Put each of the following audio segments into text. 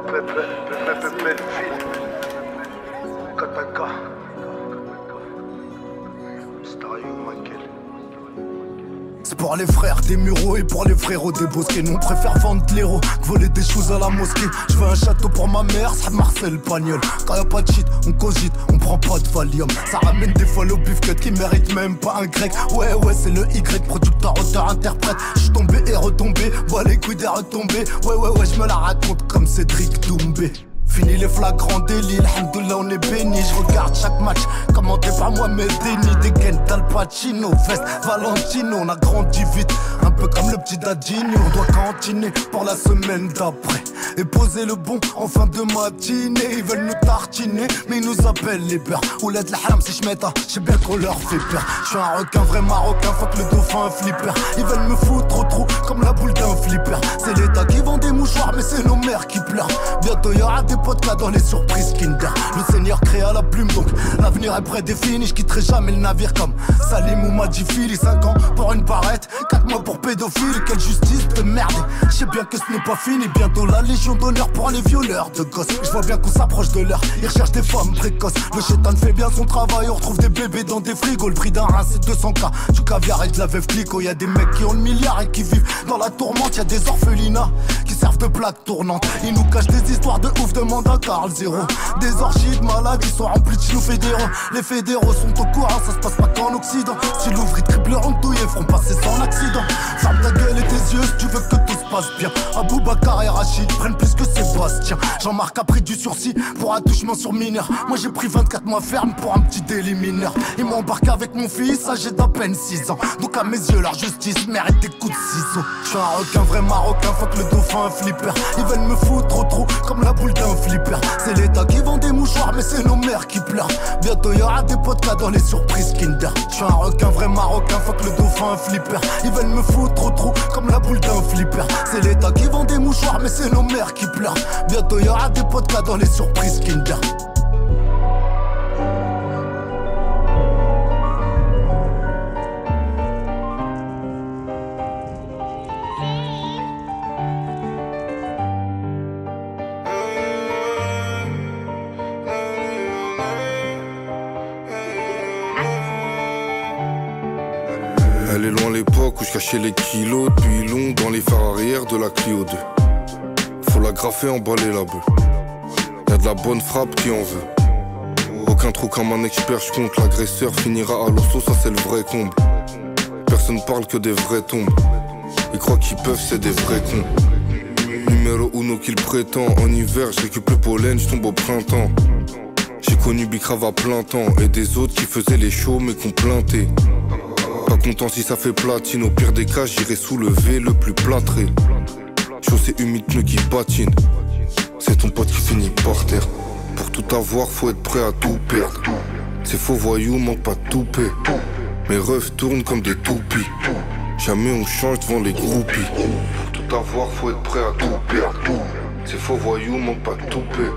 Belleville, Kataka, Stario Michael. C'est pour les frères des mureaux et pour les frérots des bosquets. Nous on préfère vendre de l'héros que voler des choses à la mosquée. Je veux un château pour ma mère, ça Marcel Pagnol. Quand y'a pas de shit, on cogite, on prend pas de Valium. Ça ramène des fois le bifcut qui mérite même pas un grec. Ouais c'est le Y, producteur, auteur, interprète. J'suis tombé et retombé, vois les couilles des retombées. Ouais je me la raconte comme Cédric Doumbé. Fini les flagrants délits, alhamdoulilah on est béni. Je regarde chaque match, commenté par moi mes dénis. Des gains d'Al Pacino, veste Valentino. On a grandi vite, un peu comme le petit Dadini. On doit cantiner pour la semaine d'après et poser le bon en fin de matinée. Ils veulent nous tartiner, mais ils nous appellent les peurs. Ou l'aide la haram si j'mets j'sais bien qu'on leur fait peur. J'suis un requin, vrai marocain, fuck le dauphin, un flipper. Ils veulent me foutre au trou comme la boule d'un flipper. C'est l'État qui vend des mouchoirs, mais c'est nos mères qui pleurent. Bientôt y'aura des podcasts dans les surprises Kinder. Le Seigneur créa la plume, donc l'avenir est prédéfini. Je quitterai jamais le navire comme Salim ou Madjifili. 5 ans pour une barrette, 4 mois pour pédophile. Quelle justice de merde. Je sais bien que ce n'est pas fini. Bientôt la légion d'honneur pour les violeurs de gosses. Je vois bien qu'on s'approche de l'heure. Ils recherchent des femmes précoces. Le chétan fait bien son travail. On retrouve des bébés dans des frigos. Le prix d'un rein c'est 200K. Du caviar et de la veuve clico. Y'a des mecs qui ont le milliard et qui vivent dans la tourmente. Y'a des orphelinats qui servent de plaque tournante. Ils nous cachent des histoires de ouf, demande à Carl Zéro. Des orgies de malades qui sont remplis de chelous fédéraux. Les fédéraux sont au courant, ça se passe pas qu'en Occident. Si l'ouvrier tripleront douillés, feront passer sans accident. Ferme ta gueule et tes yeux si tu veux que tout se passe bien. Aboubacar et Rachid prennent plus que Sébastien. Jean-Marc a pris du sursis pour attouchement sur mineur. Moi j'ai pris 24 mois ferme pour un petit délit mineur. Ils m'ont embarqué avec mon fils âgé d'à peine 6 ans. Donc à mes yeux leur justice mérite des coups de ciseaux. J'suis un requin, vrai marocain, fuck le dauphin, un flipper. Ils veulent me foutre au trou comme la boule d'un flipper. C'est l'État qui vend des mouchoirs, mais c'est nos mères qui pleurent. Bientôt y'aura des podcasts dans les surprises Kinder. J'suis un requin, vrai marocain, fuck le dauphin, un flipper. Ils veulent me foutre au trou comme la boule d'un flipper. C'est l'État qui vend des mouchoirs, mais c'est nos mères qui pleurent. Bientôt y'aura des podcasts dans les surprises Kinder. Elle est loin l'époque où je cachais les kilos depuis long dans les phares arrière de la Clio 2. Faut la graffer, emballer la bœuf. Y'a de la bonne frappe qui en veut. Aucun trou comme un expert, je compte. L'agresseur finira à l'hosto, ça c'est le vrai comble. Personne parle que des vrais tombes. Ils croient qu'ils peuvent, c'est des vrais cons. Numéro uno qu'il prétend. En hiver, je récupère le pollen, je tombe au printemps. J'ai connu Bicrave à plein temps. Et des autres qui faisaient les shows mais qu'on plaintait. Pas content si ça fait platine. Au pire des cas, j'irai soulever le plus plâtré. Chaussée humide, pneus qui patinent. C'est ton pote qui finit par terre. Pour tout avoir, faut être prêt à tout perdre. Ces faux voyous manquent pas de toupet. Mes refs tournent comme des toupies. Jamais on change devant les groupies. Pour tout avoir, faut être prêt à tout perdre. Ces faux voyous manquent pas de toupet.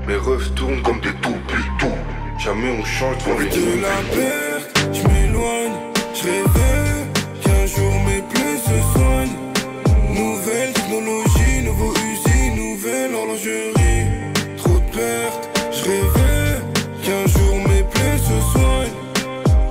Mes refs tournent comme des toupies. Jamais on change devant les groupies. De la perte, je m'éloigne. Je rêvais qu'un jour mes plaies se soignent. Nouvelle technologie, nouveau usine, nouvelle horlogerie. Trop de pertes, je rêvais qu'un jour mes plaies se soignent.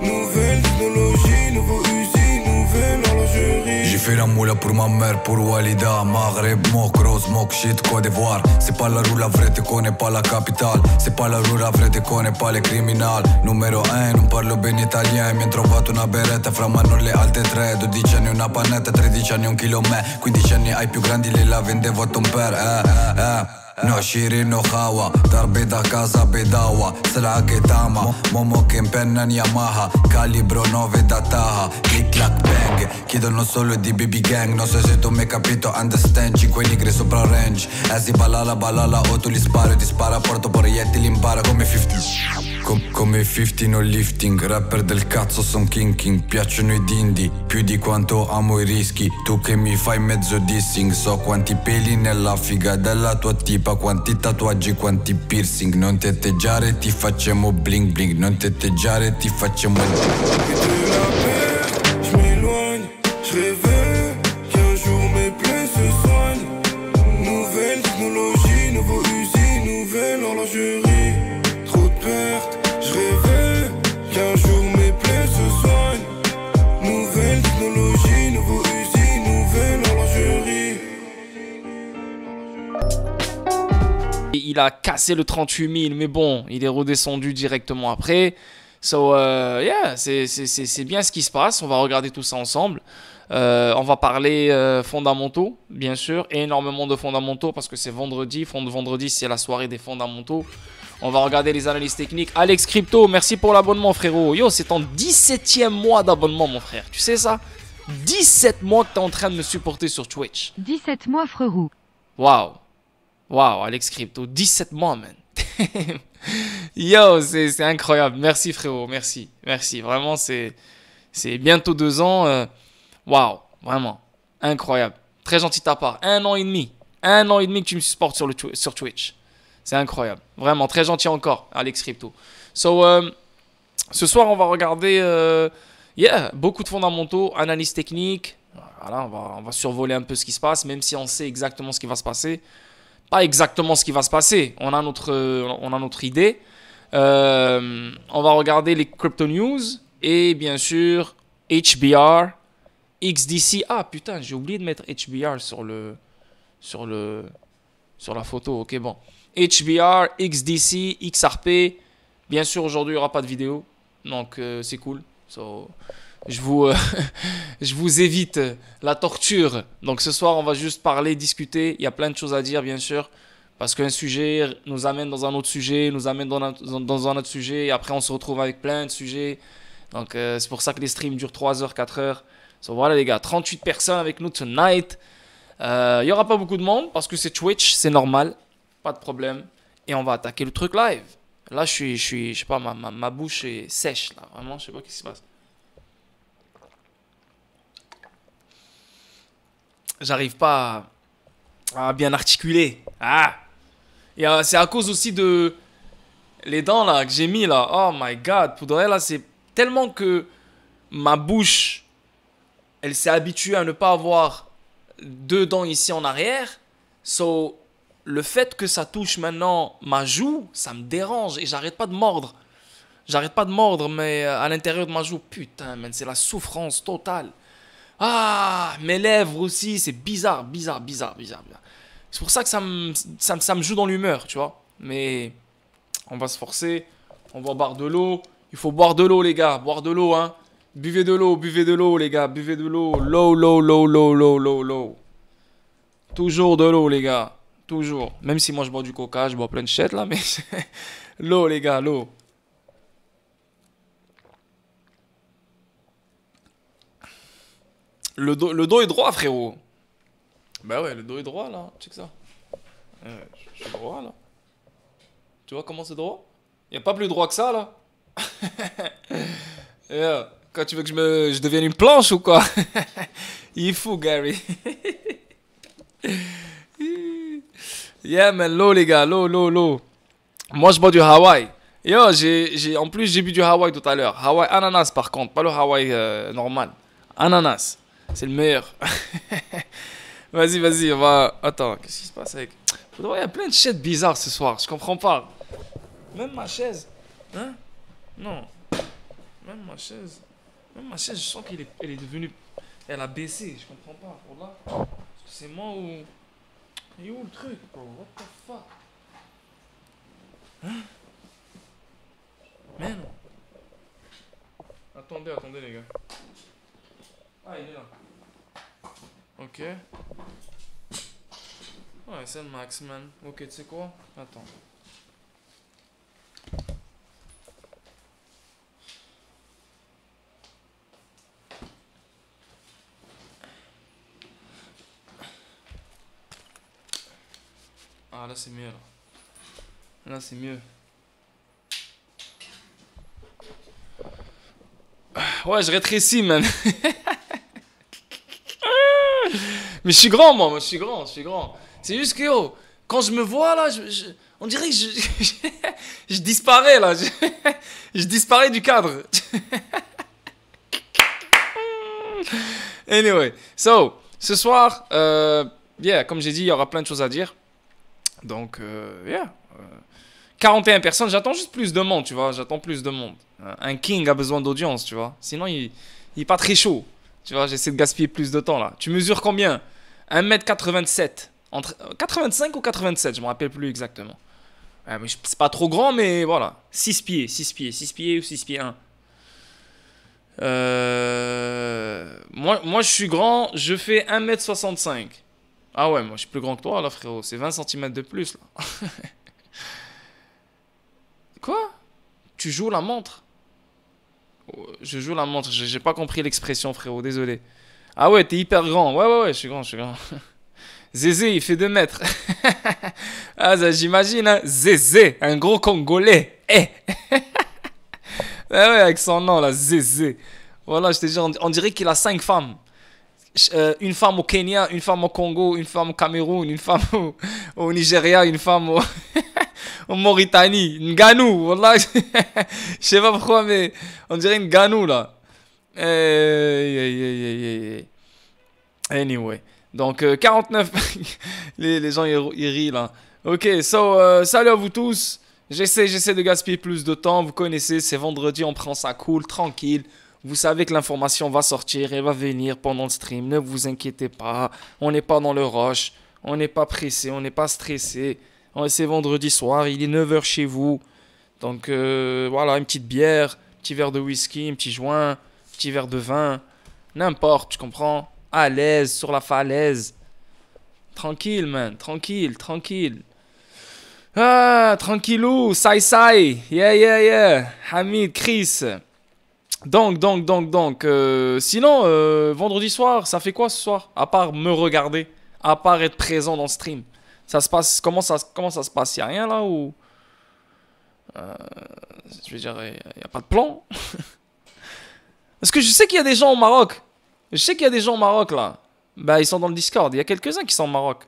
Nouvelle technologie, nouveau usine, nouvelle horlogerie. J'ai fait la moula pour ma mère, pour Walida. Maghreb, Mok, Rose, Mok, shit, Côte d'Ivoire. C'est pas la rue, la vraie, te connais pas la capitale. C'est pas la rue, la vraie, te connais pas les criminali. Numero 1, non parlo bene italien. Mi han trovato una beretta fra mano le alte 3. 12 anni una pannetta, 13 anni un chilo me. 15 anni ai più grandi, le la vendevo a Tomper, No shiri no khawa, darbe da casa bedawa. Sala che tama, momo che impenna Yamaha. Calibro 9 da Taha, click clack bang. Chiedono solo di BB gang, non so se tu mi hai capito, understand. 5 nigri sopra range, si balala balala o tu li sparo. Ti spara, porto proiettili, impara come 50. Come 50 no lifting, rapper del cazzo son king. Piacciono i dindi, più di quanto amo i rischi. Tu che mi fai mezzo dissing, so quanti peli nella figa della tua tipa. Quanti tatuaggi, quanti piercing. Non ti atteggiare, ti facciamo bling bling. Non ti atteggiare, ti facciamo De la perte, je m'éloigne. Je rêvais qu'un jour mes plaies se soignent. Nouvelle technologie, l'horlogerie. Trop de pertes, je rêvais qu'un jour mes plaies se soignent. Nouvelle technologie, nouveau usine, nouvelle horlogerie. Il a cassé le 38 000, mais bon, il est redescendu directement après. So, yeah, c'est bien ce qui se passe. On va regarder tout ça ensemble. On va parler fondamentaux, bien sûr. Énormément de fondamentaux parce que c'est vendredi. Vendredi, c'est la soirée des fondamentaux. On va regarder les analyses techniques. Alex Crypto, merci pour l'abonnement, frérot. Yo, c'est ton 17e mois d'abonnement, mon frère. Tu sais ça? 17 mois que tu es en train de me supporter sur Twitch. 17 mois, frérot. Waouh. Waouh, Alex Crypto. 17 mois, man. Yo, c'est incroyable. Merci, frérot. Merci. Merci. Vraiment, c'est bientôt 2 ans. Waouh. Vraiment. Incroyable. Très gentil de ta part. 1 an et demi. 1 an et demi que tu me supportes sur Twitch. C'est incroyable. Vraiment, très gentil encore, Alex Crypto. So, ce soir, on va regarder beaucoup de fondamentaux, analyse technique. Voilà, on va survoler un peu ce qui se passe, même si on sait exactement ce qui va se passer. Pas exactement ce qui va se passer. On a notre idée. On va regarder les crypto news et bien sûr HBR, XDC. Ah putain, j'ai oublié de mettre HBR sur la photo. Ok, bon. HBR, XDC, XRP. Bien sûr, aujourd'hui, il n'y aura pas de vidéo. Donc, c'est cool. So, je vous évite la torture. Donc, ce soir, on va juste parler, discuter. Il y a plein de choses à dire, bien sûr. Parce qu'un sujet nous amène dans un autre sujet, nous amène dans un autre sujet. Et après, on se retrouve avec plein de sujets. Donc, c'est pour ça que les streams durent 3 heures, 4 heures. So, voilà, les gars. 38 personnes avec nous tonight. Il n'y aura pas beaucoup de monde parce que c'est Twitch. C'est normal. Pas de problème. Et on va attaquer le truc live. Là, je sais pas, ma bouche est sèche, là. Vraiment, je sais pas ce qui se passe. J'arrive pas à bien articuler. Ah! Et c'est à cause aussi de les dents, là, que j'ai mis, là. Oh my God. Pour de vrai, là, c'est tellement que ma bouche, elle s'est habituée à ne pas avoir 2 dents ici en arrière. So, le fait que ça touche maintenant ma joue, ça me dérange et j'arrête pas de mordre. J'arrête pas de mordre, mais à l'intérieur de ma joue, putain, man, c'est la souffrance totale. Ah, mes lèvres aussi, c'est bizarre. C'est pour ça que ça me joue dans l'humeur, tu vois. Mais on va se forcer, on va boire de l'eau. Il faut boire de l'eau, les gars, boire de l'eau, hein. Buvez de l'eau, les gars, buvez de l'eau. Low. Toujours de l'eau, les gars. Toujours. Même si moi je bois du coca, je bois plein de shit là, mais l'eau, les gars, l'eau. Le dos est droit, frérot. Bah ouais, le dos est droit là. Check ça. Je suis droit là. Tu vois comment c'est droit? Y a pas plus droit que ça là. Yeah. Quand tu veux que je devienne une planche ou quoi? Il est fou, Gary. Yeah, man, l'eau, les gars, l'eau. Moi, je bois du Hawaï. Yo, en plus, j'ai bu du Hawaï tout à l'heure. Hawaï ananas, par contre, pas le Hawaï normal. Ananas, c'est le meilleur. Vas-y, on va... Attends, qu'est-ce qui se passe avec... Il y a plein de shit bizarres ce soir, je comprends pas. Même ma chaise. Hein? Non. Même ma chaise, je sens qu'elle est devenue... Elle a baissé, je comprends pas. Voilà. C'est moi ou... Il est où le truc, bro? What the fuck? Hein? Man. Attendez, les gars. Ah, il est là. Ok. Ouais, c'est le max, man. Ok, tu sais quoi? Attends. Ah, là c'est mieux là. Là c'est mieux. Ouais, je rétrécis, man. Mais je suis grand, moi. Je suis grand. C'est juste que, yo, quand je me vois là, on dirait que je disparais là. Je disparais du cadre. Anyway, so, ce soir, comme j'ai dit, il y aura plein de choses à dire. Donc, 41 personnes, j'attends juste plus de monde, tu vois. J'attends plus de monde. Un king a besoin d'audience, tu vois. Sinon, il est pas très chaud. Tu vois, j'essaie de gaspiller plus de temps, là. Tu mesures combien? 1m87. Entre 85 ou 87, je me rappelle plus exactement. C'est pas trop grand, mais voilà. 6 pieds ou 6 pieds 1. Moi, je suis grand, je fais 1m65. Ah ouais, moi, je suis plus grand que toi, là, frérot. C'est 20 cm de plus, là. Quoi? Tu joues la montre? Je joue la montre, j'ai pas compris l'expression, frérot, désolé. Ah ouais, t'es hyper grand. Ouais, je suis grand. Zézé, il fait 2 mètres. Ah, ça, j'imagine, hein. Zézé, un gros Congolais. Ah ouais, avec son nom, là, Zézé. Voilà, je te dis, on dirait qu'il a 5 femmes. Une femme au Kenya, une femme au Congo, une femme au Cameroun, une femme au Nigeria, une femme au Mauritanie. Nganou, voilà. Je sais pas pourquoi, mais on dirait une Nganou, là. Anyway. Donc, 49. les gens, ils rient, là. Ok, salut à vous tous. J'essaie de gaspiller plus de temps. Vous connaissez, c'est vendredi, on prend ça cool, tranquille. Vous savez que l'information va sortir, elle va venir pendant le stream. Ne vous inquiétez pas. On n'est pas dans le rush. On n'est pas pressé, on n'est pas stressé. C'est vendredi soir, il est 9h chez vous. Donc, voilà, une petite bière, un petit verre de whisky, un petit joint, un petit verre de vin. N'importe, tu comprends? À l'aise, sur la falaise. Tranquille, man. Tranquille. Ah, tranquillou. Sai. Yeah. Hamid, Chris. Donc. Sinon, vendredi soir, ça fait quoi ce soir? À part me regarder, à part être présent dans le stream. Ça se passe, comment ça se passe? Y'a rien là ou... je veux dire, y a pas de plan? Parce que je sais qu'il y a des gens au Maroc. Là. Bah, ils sont dans le Discord. Il y a quelques-uns qui sont au Maroc.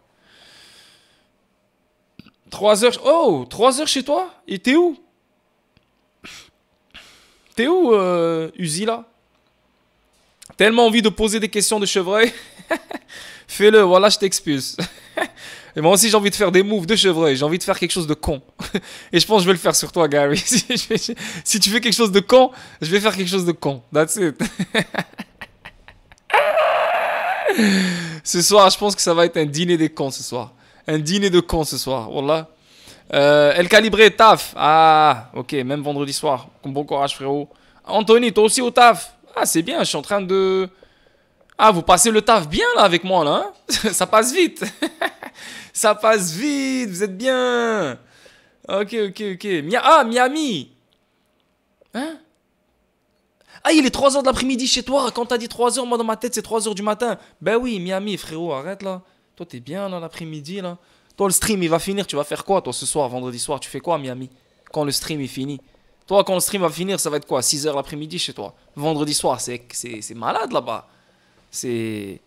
3 heures. Oh, 3 heures chez toi? Et t'es où? Uzi, là? Tellement envie de poser des questions de chevreuil. Fais-le, voilà, je t'expulse. Et moi aussi, j'ai envie de faire des moves de chevreuil. J'ai envie de faire quelque chose de con. Et je pense que je vais le faire sur toi, Gary. Si tu fais quelque chose de con, je vais faire quelque chose de con. That's it. Ce soir, je pense que ça va être un dîner des cons ce soir. Un dîner de cons ce soir. Wallah. El Calibré, taf. Ah, ok, même vendredi soir. Bon courage, frérot. Anthony, toi aussi au taf. Ah, c'est bien, je suis en train de... Ah, vous passez le taf bien, là, avec moi, là. Hein. Ça passe vite. Ça passe vite, vous êtes bien. Ok. Miami. Hein? Ah, il est 3h de l'après-midi chez toi. Quand t'as dit 3h, moi, dans ma tête, c'est 3h du matin. Ben oui, Miami, frérot, arrête, là. Toi, t'es bien, là, l'après-midi, là. Toi, le stream, il va finir. Tu vas faire quoi, toi, ce soir, vendredi soir? Tu fais quoi, Miami? Quand le stream est fini? Toi, quand le stream va finir, ça va être quoi? 6h l'après-midi chez toi? Vendredi soir, c'est malade, là-bas. C'est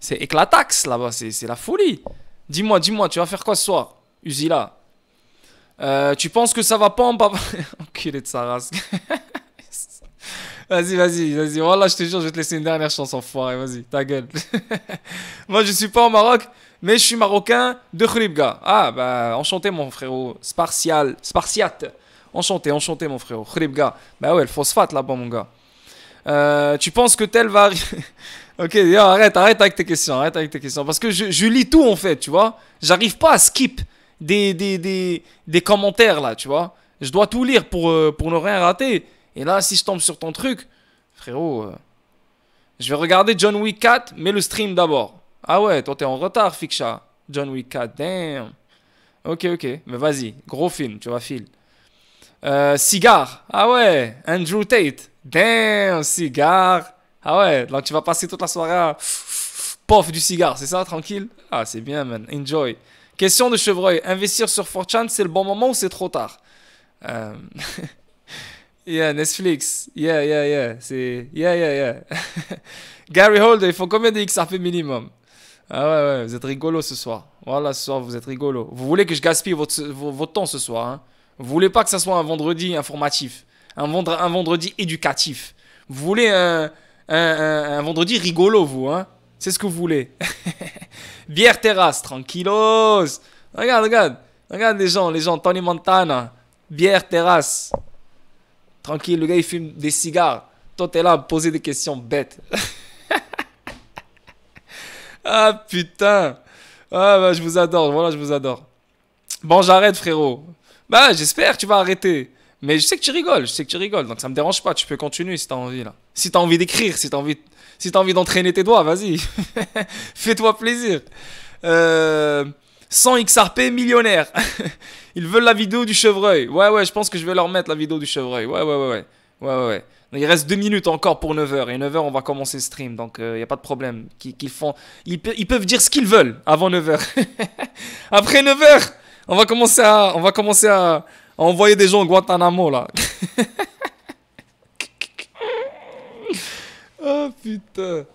éclataxe, là-bas. C'est la folie. Dis-moi, tu vas faire quoi ce soir? Uzila. Tu penses que ça va pas en bas? Enculé de sa race. Vas-y. Voilà, je te jure, je vais te laisser une dernière chance, enfoiré. Vas-y, ta gueule. Moi, je suis pas au Maroc, mais je suis marocain de Khouribga. Ah, bah, enchanté, mon frérot. Spartiate. Enchanté, mon frérot. Khouribga. Bah ouais, le phosphate, là-bas, mon gars. Tu penses que tel va arriver? Ok, arrête avec tes questions. Parce que je lis tout, en fait, tu vois. J'arrive pas à skip des commentaires, là, tu vois. Je dois tout lire pour ne rien rater. Et là, si je tombe sur ton truc, frérot, je vais regarder John Wick 4, mais le stream d'abord. Ah ouais, toi, t'es en retard, Fiksha. John Wick 4, damn. Ok. Mais vas-y, gros film, tu vois, file. Cigare. Ah ouais, Andrew Tate. Damn, cigare. Ah ouais, donc tu vas passer toute la soirée à pof du cigare, c'est ça, tranquille? Ah, c'est bien, man. Enjoy. Question de chevreuil. Investir sur 4chan, c'est le bon moment ou c'est trop tard? Yeah, Netflix. Yeah. C'est... Yeah. Gary Holder, il faut combien de XRP minimum? Ah ouais, vous êtes rigolo ce soir. Voilà, ce soir, vous êtes rigolo. Vous voulez que je gaspille votre temps ce soir, hein? Vous voulez pas que ça soit un vendredi informatif, un vendredi éducatif. Vous voulez un vendredi rigolo, vous, hein? C'est ce que vous voulez. Bière terrasse, tranquillos. Regarde. Regarde les gens, Tony Montana, bière, terrasse. Tranquille, le gars il fume des cigares. Toi t'es là à me poser des questions bêtes. Ah putain. Ah bah je vous adore, voilà je vous adore. Bon j'arrête frérot. Bah j'espère que tu vas arrêter. Mais je sais que tu rigoles, donc ça me dérange pas, tu peux continuer si t'as envie là. Si t'as envie d'écrire, si t'as envie d'entraîner tes doigts, vas-y. Fais-toi plaisir. 100 XRP millionnaire. Ils veulent la vidéo du chevreuil. Ouais, je pense que je vais leur mettre la vidéo du chevreuil. Ouais. Il reste 2 minutes encore pour 9h. Et 9h, on va commencer le stream. Donc, il n'y a pas de problème. Ils peuvent dire ce qu'ils veulent avant 9h. Après 9h, on va commencer à envoyer des gens au Guantanamo, là. Oh, putain.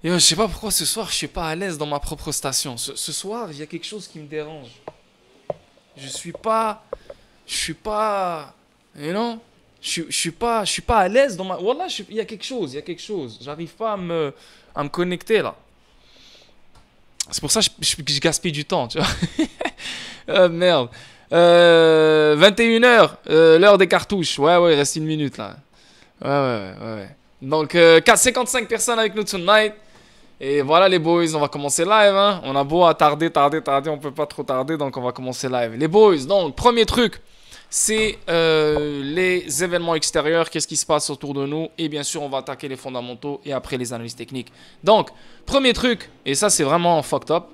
Yo, je sais pas pourquoi ce soir je suis pas à l'aise dans ma propre station. Ce soir, il y a quelque chose qui me dérange. Je suis pas, you know, je suis pas à l'aise dans ma. Wallah, il y a quelque chose. J'arrive pas à me connecter là. C'est pour ça que je gaspille du temps, tu vois. Merde. 21h, l'heure des cartouches. Ouais, il reste 1 minute là. Ouais. Donc, 55 personnes avec nous tonight. Et voilà les boys, on va commencer live. Hein. On a beau à tarder, on peut pas trop tarder, donc on va commencer live. Les boys, donc, premier truc, c'est les événements extérieurs, qu'est-ce qui se passe autour de nous. Et bien sûr, on va attaquer les fondamentaux et après les analyses techniques. Donc, premier truc, et ça c'est vraiment fucked up.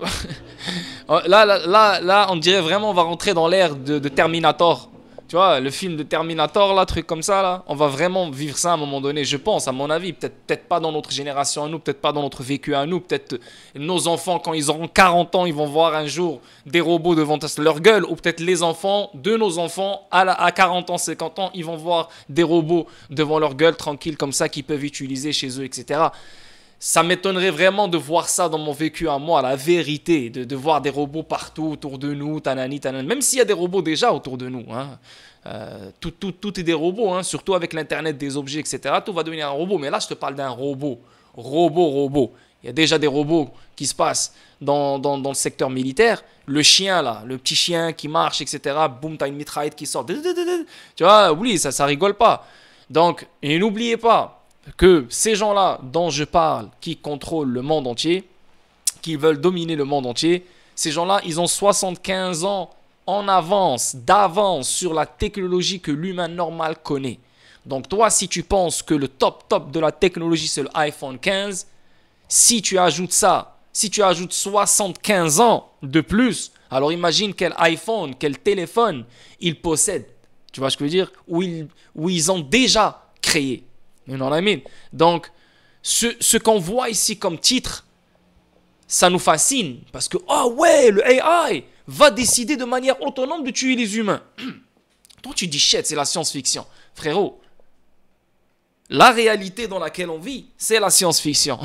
là, on dirait vraiment on va rentrer dans l'ère de Terminator. Tu vois, le film de Terminator, là, truc comme ça, là, on va vraiment vivre ça à un moment donné, je pense, à mon avis. Peut-être pas dans notre génération à nous, peut-être pas dans notre vécu à nous, peut-être nos enfants, quand ils auront 40 ans, ils vont voir un jour des robots devant leur gueule, ou peut-être les enfants de nos enfants, à 40 ans, 50 ans, ils vont voir des robots devant leur gueule, tranquilles, comme ça, qu'ils peuvent utiliser chez eux, etc. Ça m'étonnerait vraiment de voir ça dans mon vécu à moi, la vérité, de voir des robots partout autour de nous, tanani, même s'il y a des robots déjà autour de nous. Hein. Tout est des robots, hein, surtout avec l'internet des objets, etc. Tout va devenir un robot, mais là je te parle d'un robot. Il y a déjà des robots qui se passent dans le secteur militaire. Le chien là, le petit chien qui marche, etc. Boum, t'as une mitraillette qui sort. Tu vois, oublie, ça rigole pas. Donc, et n'oubliez pas que ces gens-là dont je parle, qui contrôlent le monde entier, qui veulent dominer le monde entier, ces gens-là, ils ont 75 ans d'avance sur la technologie que l'humain normal connaît. Donc toi, si tu penses que le top de la technologie, c'est le iPhone 15, si tu ajoutes 75 ans de plus, alors imagine quel iPhone, quel téléphone ils possèdent. Tu vois ce que je veux dire? Où ils ont déjà créé. You know what I mean? Donc, ce qu'on voit ici comme titre, ça nous fascine. Parce que, oh ouais, le AI va décider de manière autonome de tuer les humains. Toi, tu dis, shit, c'est la science-fiction. Frérot, la réalité dans laquelle on vit, c'est la science-fiction.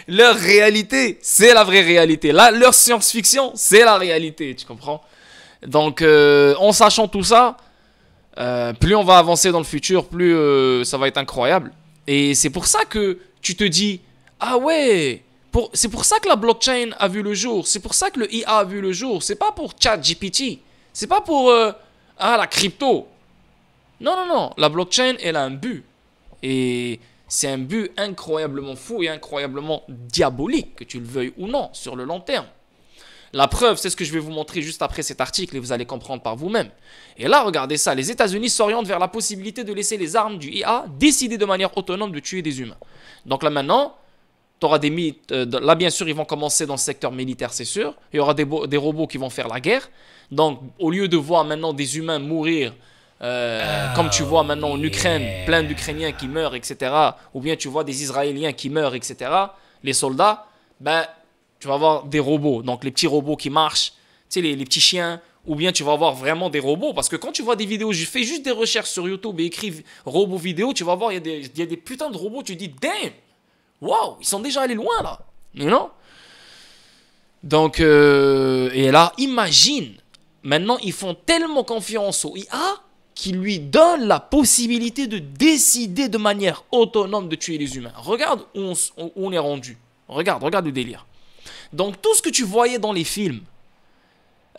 Leur réalité, c'est la vraie réalité. Là, leur science-fiction, c'est la réalité. Tu comprends? Donc, en sachant tout ça, plus on va avancer dans le futur, plus ça va être incroyable. Et c'est pour ça que tu te dis, ah ouais, c'est pour ça que la blockchain a vu le jour, c'est pour ça que le IA a vu le jour, c'est pas pour ChatGPT, c'est pas pour la crypto. Non, la blockchain, elle a un but. Et c'est un but incroyablement fou et incroyablement diabolique, que tu le veuilles ou non, sur le long terme. La preuve, c'est ce que je vais vous montrer juste après cet article et vous allez comprendre par vous-même. Et là, regardez ça, les États-Unis s'orientent vers la possibilité de laisser les armes du IA décider de manière autonome de tuer des humains. Donc là maintenant, tu auras des mythes. Là, bien sûr, ils vont commencer dans le secteur militaire, c'est sûr. Il y aura des robots qui vont faire la guerre. Donc, au lieu de voir maintenant des humains mourir, comme tu vois maintenant en Ukraine, plein d'Ukrainiens qui meurent, etc. Ou bien tu vois des Israéliens qui meurent, etc. Les soldats, tu vas avoir des robots. Donc, les petits robots qui marchent, tu sais, les petits chiens. Ou bien tu vas avoir vraiment des robots. Parce que quand tu vois des vidéos, je fais juste des recherches sur YouTube et écris robots vidéo, tu vas voir, il y a des putains de robots, tu te dis, damn! Wow, ils sont déjà allés loin là, you know? Donc, et là, imagine, maintenant ils font tellement confiance aux IA qui lui donne la possibilité de décider de manière autonome de tuer les humains. Regarde où on est rendu. Regarde le délire. Donc tout ce que tu voyais dans les films,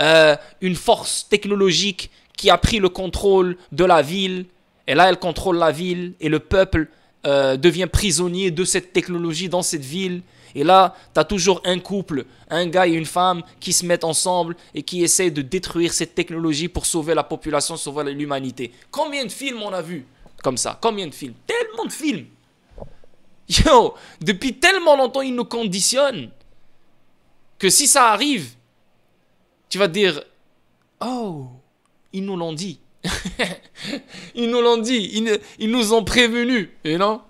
une force technologique qui a pris le contrôle de la ville, et là elle contrôle la ville, et le peuple devient prisonnier de cette technologie dans cette ville. Et là, tu as toujours un couple, un gars et une femme qui se mettent ensemble et qui essaient de détruire cette technologie pour sauver la population, sauver l'humanité. Combien de films on a vu comme ça? Combien de films? Tellement de films. Yo, depuis tellement longtemps, ils nous conditionnent que si ça arrive, tu vas te dire, oh, ils nous l'ont dit. Ils nous l'ont dit, ils nous ont prévenus, et non?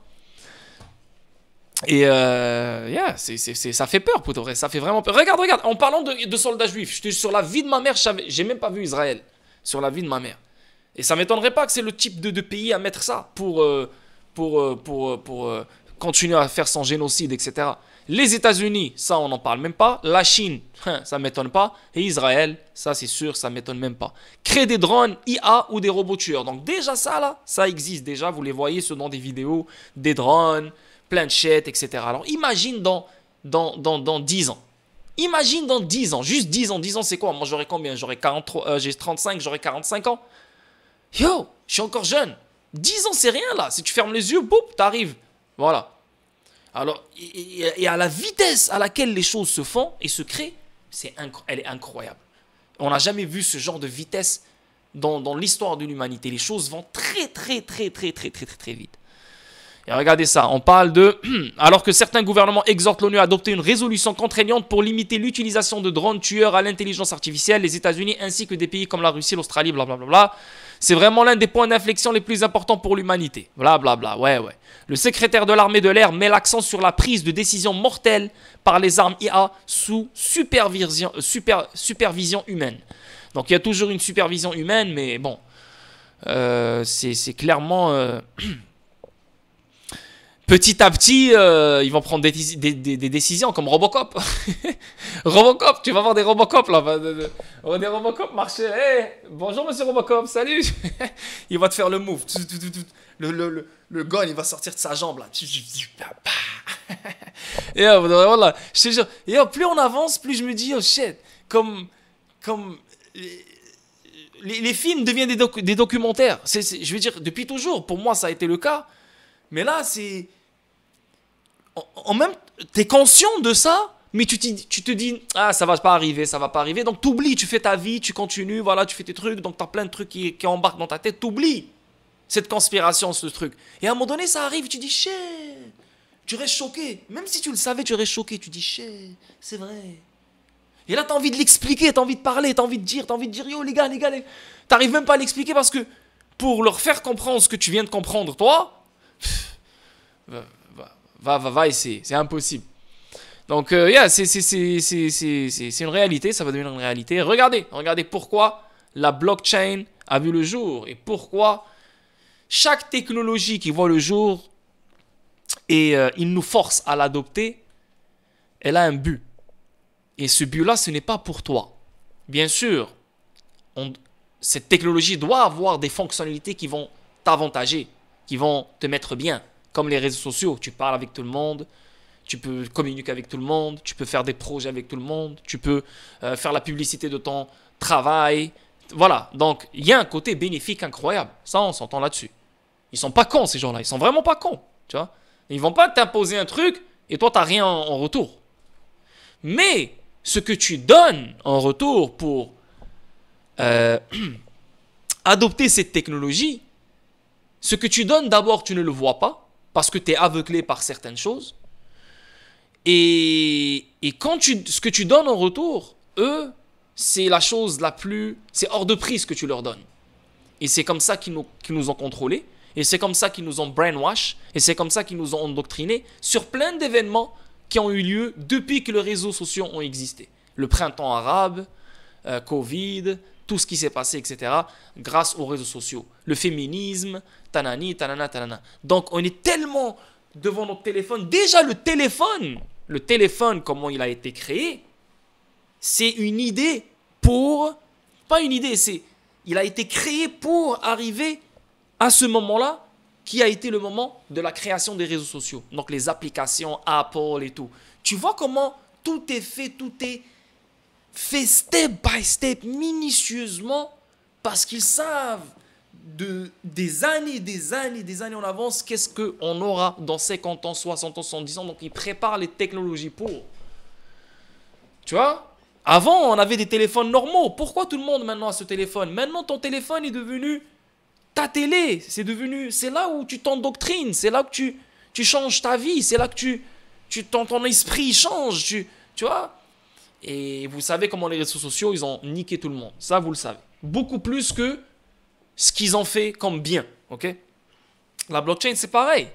Et ça fait peur, pour vrai, ça fait vraiment peur. Regarde, en parlant de soldats juifs, sur la vie de ma mère, j'ai même pas vu Israël, sur la vie de ma mère. Et ça m'étonnerait pas que c'est le type de pays à mettre ça pour continuer à faire son génocide, etc. Les États-Unis, ça on n'en parle même pas. La Chine, ça m'étonne pas. Et Israël, ça c'est sûr, ça m'étonne même pas. Créer des drones IA ou des robots tueurs. Donc déjà ça là, ça existe déjà. Vous les voyez ceux dans des vidéos, des drones, plein de shit, etc. Alors imagine dans 10 ans. Imagine dans 10 ans, juste 10 ans. 10 ans c'est quoi? Moi j'aurais combien? J'ai 35, j'aurais 45 ans. Yo, je suis encore jeune. 10 ans c'est rien là. Si tu fermes les yeux, boum, t'arrives. Voilà. Alors, et à la vitesse à laquelle les choses se font et se créent, elle est incroyable. On n'a jamais vu ce genre de vitesse dans l'histoire de l'humanité. Les choses vont très vite. Et regardez ça, on parle de... Alors que certains gouvernements exhortent l'ONU à adopter une résolution contraignante pour limiter l'utilisation de drones tueurs à l'intelligence artificielle, les États-Unis ainsi que des pays comme la Russie, l'Australie, blablabla. C'est vraiment l'un des points d'inflexion les plus importants pour l'humanité. Blablabla, ouais. Le secrétaire de l'armée de l'air met l'accent sur la prise de décisions mortelles par les armes IA sous supervision humaine. Donc il y a toujours une supervision humaine, mais bon, c'est clairement... Petit à petit, ils vont prendre des décisions comme Robocop. Robocop, tu vas voir des Robocop là. Des Robocop marcher. Hey, bonjour monsieur Robocop, salut. Il va te faire le move. Le gun, il va sortir de sa jambe là. Et voilà, je te jure. Et plus on avance, plus je me dis, oh shit. Comme les films deviennent des documentaires. Je veux dire, depuis toujours, pour moi ça a été le cas. Mais là, c'est... En même, t'es conscient de ça, mais tu te dis, ah, ça va pas arriver. Donc, t'oublies, tu fais ta vie, tu continues, voilà, tu fais tes trucs. Donc, t'as plein de trucs qui embarquent dans ta tête. T'oublies cette conspiration, ce truc. Et à un moment donné, ça arrive, tu dis, shit. Tu restes choqué. Même si tu le savais, tu restes choqué. Tu dis, shit, c'est vrai. Et là, t'as envie de l'expliquer, t'as envie de parler, t'as envie de dire, yo, les gars. T'arrives même pas à l'expliquer parce que pour leur faire comprendre ce que tu viens de comprendre, toi, va essayer, c'est impossible. Donc, c'est une réalité, ça va devenir une réalité. Regardez pourquoi la blockchain a vu le jour et pourquoi chaque technologie qui voit le jour et il nous force à l'adopter, elle a un but. Et ce but-là, ce n'est pas pour toi. Bien sûr, cette technologie doit avoir des fonctionnalités qui vont t'avantager, qui vont te mettre bien. Comme les réseaux sociaux, tu parles avec tout le monde, tu peux communiquer avec tout le monde, tu peux faire des projets avec tout le monde, tu peux faire la publicité de ton travail. Voilà, donc il y a un côté bénéfique incroyable. Ça, on s'entend là-dessus. Ils sont pas cons, ces gens-là. Ils sont vraiment pas cons. Tu vois, ils vont pas t'imposer un truc et toi, tu n'as rien en retour. Mais ce que tu donnes en retour pour adopter cette technologie, ce que tu donnes d'abord, tu ne le vois pas. Parce que tu es aveuglé par certaines choses. Et ce que tu donnes en retour, eux, c'est la chose la plus... C'est hors de prix ce que tu leur donnes. Et c'est comme ça qu'ils nous ont contrôlés. Et c'est comme ça qu'ils nous ont brainwash. Et c'est comme ça qu'ils nous ont endoctrinés sur plein d'événements qui ont eu lieu depuis que les réseaux sociaux ont existé. Le printemps arabe, Covid, tout ce qui s'est passé, etc. grâce aux réseaux sociaux. Le féminisme, tanani, tanana. Donc, on est tellement devant notre téléphone. Déjà, le téléphone, comment il a été créé, c'est une idée pour... Pas une idée, c'est... il a été créé pour arriver à ce moment-là, qui a été le moment de la création des réseaux sociaux. Donc les applications, Apple et tout. Tu vois comment tout est fait step by step, minutieusement, parce qu'ils savent des années en avance qu'est-ce qu'on aura dans 50 ans, 60 ans, 70 ans. Donc ils préparent les technologies pour. Tu vois? Avant, on avait des téléphones normaux. Pourquoi tout le monde maintenant a ce téléphone? Maintenant, ton téléphone est devenu ta télé. C'est là où tu t'endoctrines. C'est là que tu changes ta vie. C'est là que ton esprit change. Tu vois? Et vous savez comment les réseaux sociaux, ils ont niqué tout le monde. Ça, vous le savez. Beaucoup plus que ce qu'ils ont fait comme bien. Ok? La blockchain, c'est pareil.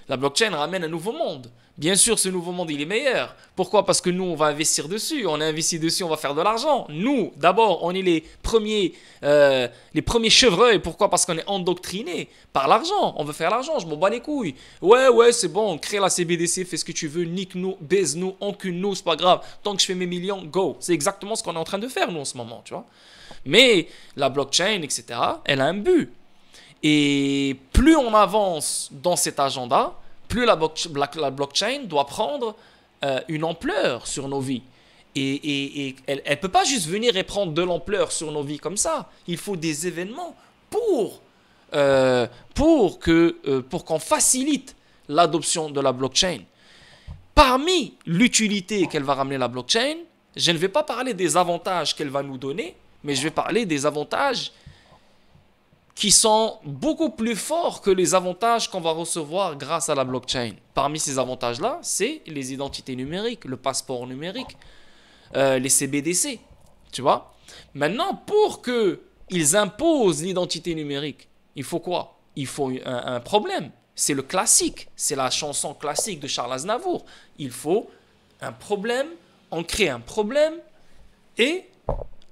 La blockchain ramène un nouveau monde. Bien sûr, ce nouveau monde, il est meilleur. Pourquoi? Parce que nous, on va investir dessus. On a investi dessus, on va faire de l'argent. Nous, d'abord, on est les premiers chevreuils. Pourquoi? Parce qu'on est endoctrinés par l'argent. On veut faire l'argent, je m'en bats les couilles. Ouais, c'est bon, crée la CBDC, fais ce que tu veux, nique-nous, baise-nous, encule-nous, c'est pas grave. Tant que je fais mes millions, go. C'est exactement ce qu'on est en train de faire, nous, en ce moment, tu vois. Mais la blockchain, etc., elle a un but. Et plus on avance dans cet agenda, plus la blockchain doit prendre une ampleur sur nos vies. Et elle ne peut pas juste venir et prendre de l'ampleur sur nos vies comme ça. Il faut des événements pour qu'on facilite l'adoption de la blockchain. Parmi l'utilité qu'elle va ramener la blockchain, je ne vais pas parler des avantages qu'elle va nous donner, mais je vais parler des avantages qui sont beaucoup plus forts que les avantages qu'on va recevoir grâce à la blockchain. Parmi ces avantages-là, c'est les identités numériques, le passeport numérique, les CBDC, tu vois. Maintenant, pour qu'ils imposent l'identité numérique, il faut quoi? Il faut un problème. C'est le classique, c'est la chanson classique de Charles Aznavour. Il faut un problème, on crée un problème et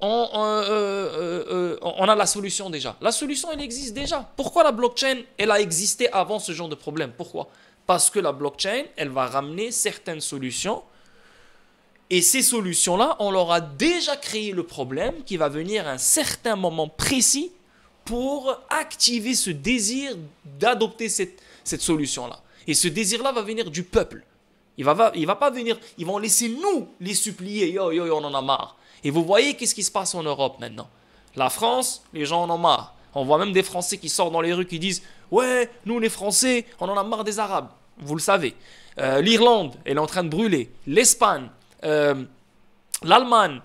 on a la solution déjà. La solution, elle existe déjà. Pourquoi la blockchain, elle a existé avant ce genre de problème? Pourquoi? Parce que la blockchain, elle va ramener certaines solutions. Et ces solutions-là, on leur a déjà créé le problème qui va venir à un certain moment précis pour activer ce désir d'adopter cette solution-là. Et ce désir-là va venir du peuple. Il va pas venir, ils vont laisser nous les supplier. Yo, on en a marre. Et vous voyez qu'est-ce qui se passe en Europe maintenant. La France, les gens en ont marre. On voit même des Français qui sortent dans les rues qui disent « Ouais, nous les Français, on en a marre des Arabes. » Vous le savez. L'Irlande, elle est en train de brûler. L'Espagne, l'Allemagne,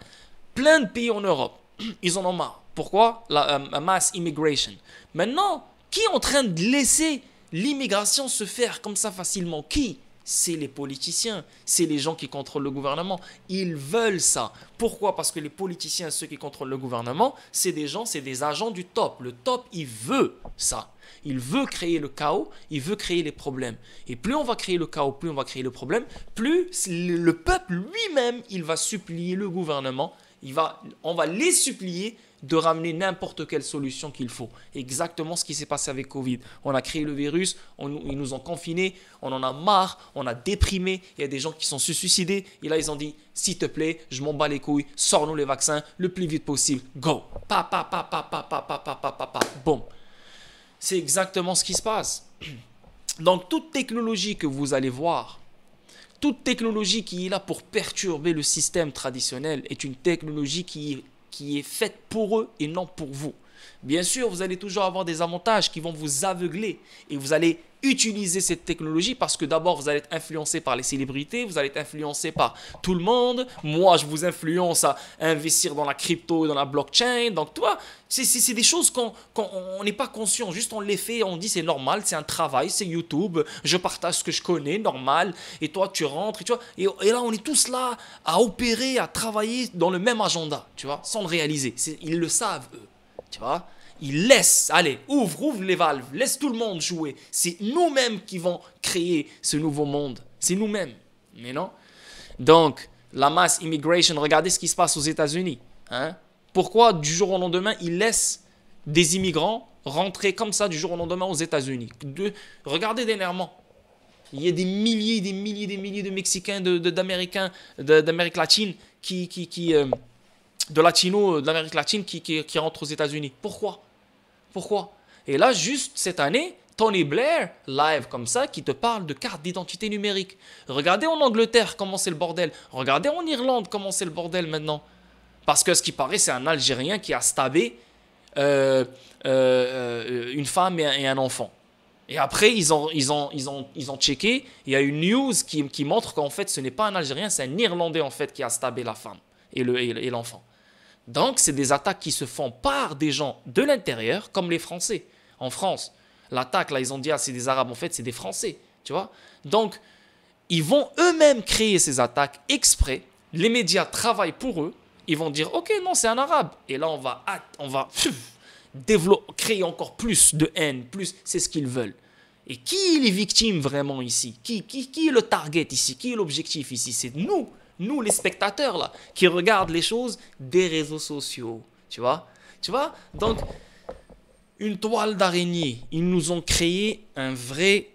plein de pays en Europe, ils en ont marre. Pourquoi? La mass immigration. Maintenant, qui est en train de laisser l'immigration se faire comme ça facilement? Qui? C'est les politiciens, c'est les gens qui contrôlent le gouvernement. Ils veulent ça. Pourquoi? Parce que les politiciens, ceux qui contrôlent le gouvernement, c'est des agents du top. Le top, il veut ça. Il veut créer le chaos, il veut créer les problèmes. Et plus on va créer le chaos, plus on va créer le problème, plus le peuple lui-même, il va supplier le gouvernement, on va les supplier de ramener n'importe quelle solution qu'il faut. Exactement ce qui s'est passé avec Covid. On a créé le virus, ils nous ont confinés, on en a marre, on a déprimé, il y a des gens qui sont suicidés, et là ils ont dit, s'il te plaît, je m'en bats les couilles, sors-nous les vaccins le plus vite possible, go, boum. C'est exactement ce qui se passe. Donc toute technologie que vous allez voir, toute technologie qui est là pour perturber le système traditionnel est une technologie qui est faite pour eux et non pour vous. Bien sûr, vous allez toujours avoir des avantages qui vont vous aveugler et vous allez utiliser cette technologie parce que d'abord, vous allez être influencé par les célébrités, vous allez être influencé par tout le monde. Moi, je vous influence à investir dans la crypto et dans la blockchain. Donc, toi, c'est des choses qu'on n'est pas conscient. Juste, on les fait, on dit c'est normal, c'est un travail, c'est YouTube, je partage ce que je connais, normal. Et toi, tu rentres, et là, on est tous là à opérer, à travailler dans le même agenda, tu vois, sans le réaliser. Ils le savent, eux. Tu vois, ils laissent, allez, ouvre les valves, laisse tout le monde jouer. C'est nous-mêmes qui vont créer ce nouveau monde. C'est nous-mêmes, mais non. Donc, la mass immigration, regardez ce qui se passe aux États-Unis. Hein? Pourquoi du jour au lendemain, ils laissent des immigrants rentrer comme ça du jour au lendemain aux États-Unis? Regardez dernièrement. Il y a des milliers de Mexicains, d'Américains, d'Amérique latine qui de latinos de l'Amérique latine qui rentrent aux États-Unis. Pourquoi? Et là, juste cette année, Tony Blair, live comme ça, qui te parle de carte d'identité numérique. Regardez en Angleterre comment c'est le bordel. Regardez en Irlande comment c'est le bordel maintenant. Parce que ce qui paraît, c'est un Algérien qui a stabé une femme et un enfant. Et après, ils ont checké. Il y a une news qui montre qu'en fait, ce n'est pas un Algérien, c'est un Irlandais en fait qui a stabé la femme et l'enfant. Donc, c'est des attaques qui se font par des gens de l'intérieur, comme les Français. En France, l'attaque, là, ils ont dit, ah, c'est des Arabes. En fait, c'est des Français, tu vois. Donc, ils vont eux-mêmes créer ces attaques exprès. Les médias travaillent pour eux. Ils vont dire, ok, non, c'est un Arabe. Et là, on va créer encore plus de haine, c'est ce qu'ils veulent. Et qui est les victimes vraiment ici? Qui est le target ici? Qui est l'objectif ici? C'est nous les spectateurs là, qui regardent les choses des réseaux sociaux. Tu vois? Donc, une toile d'araignée. Ils nous ont créé un vrai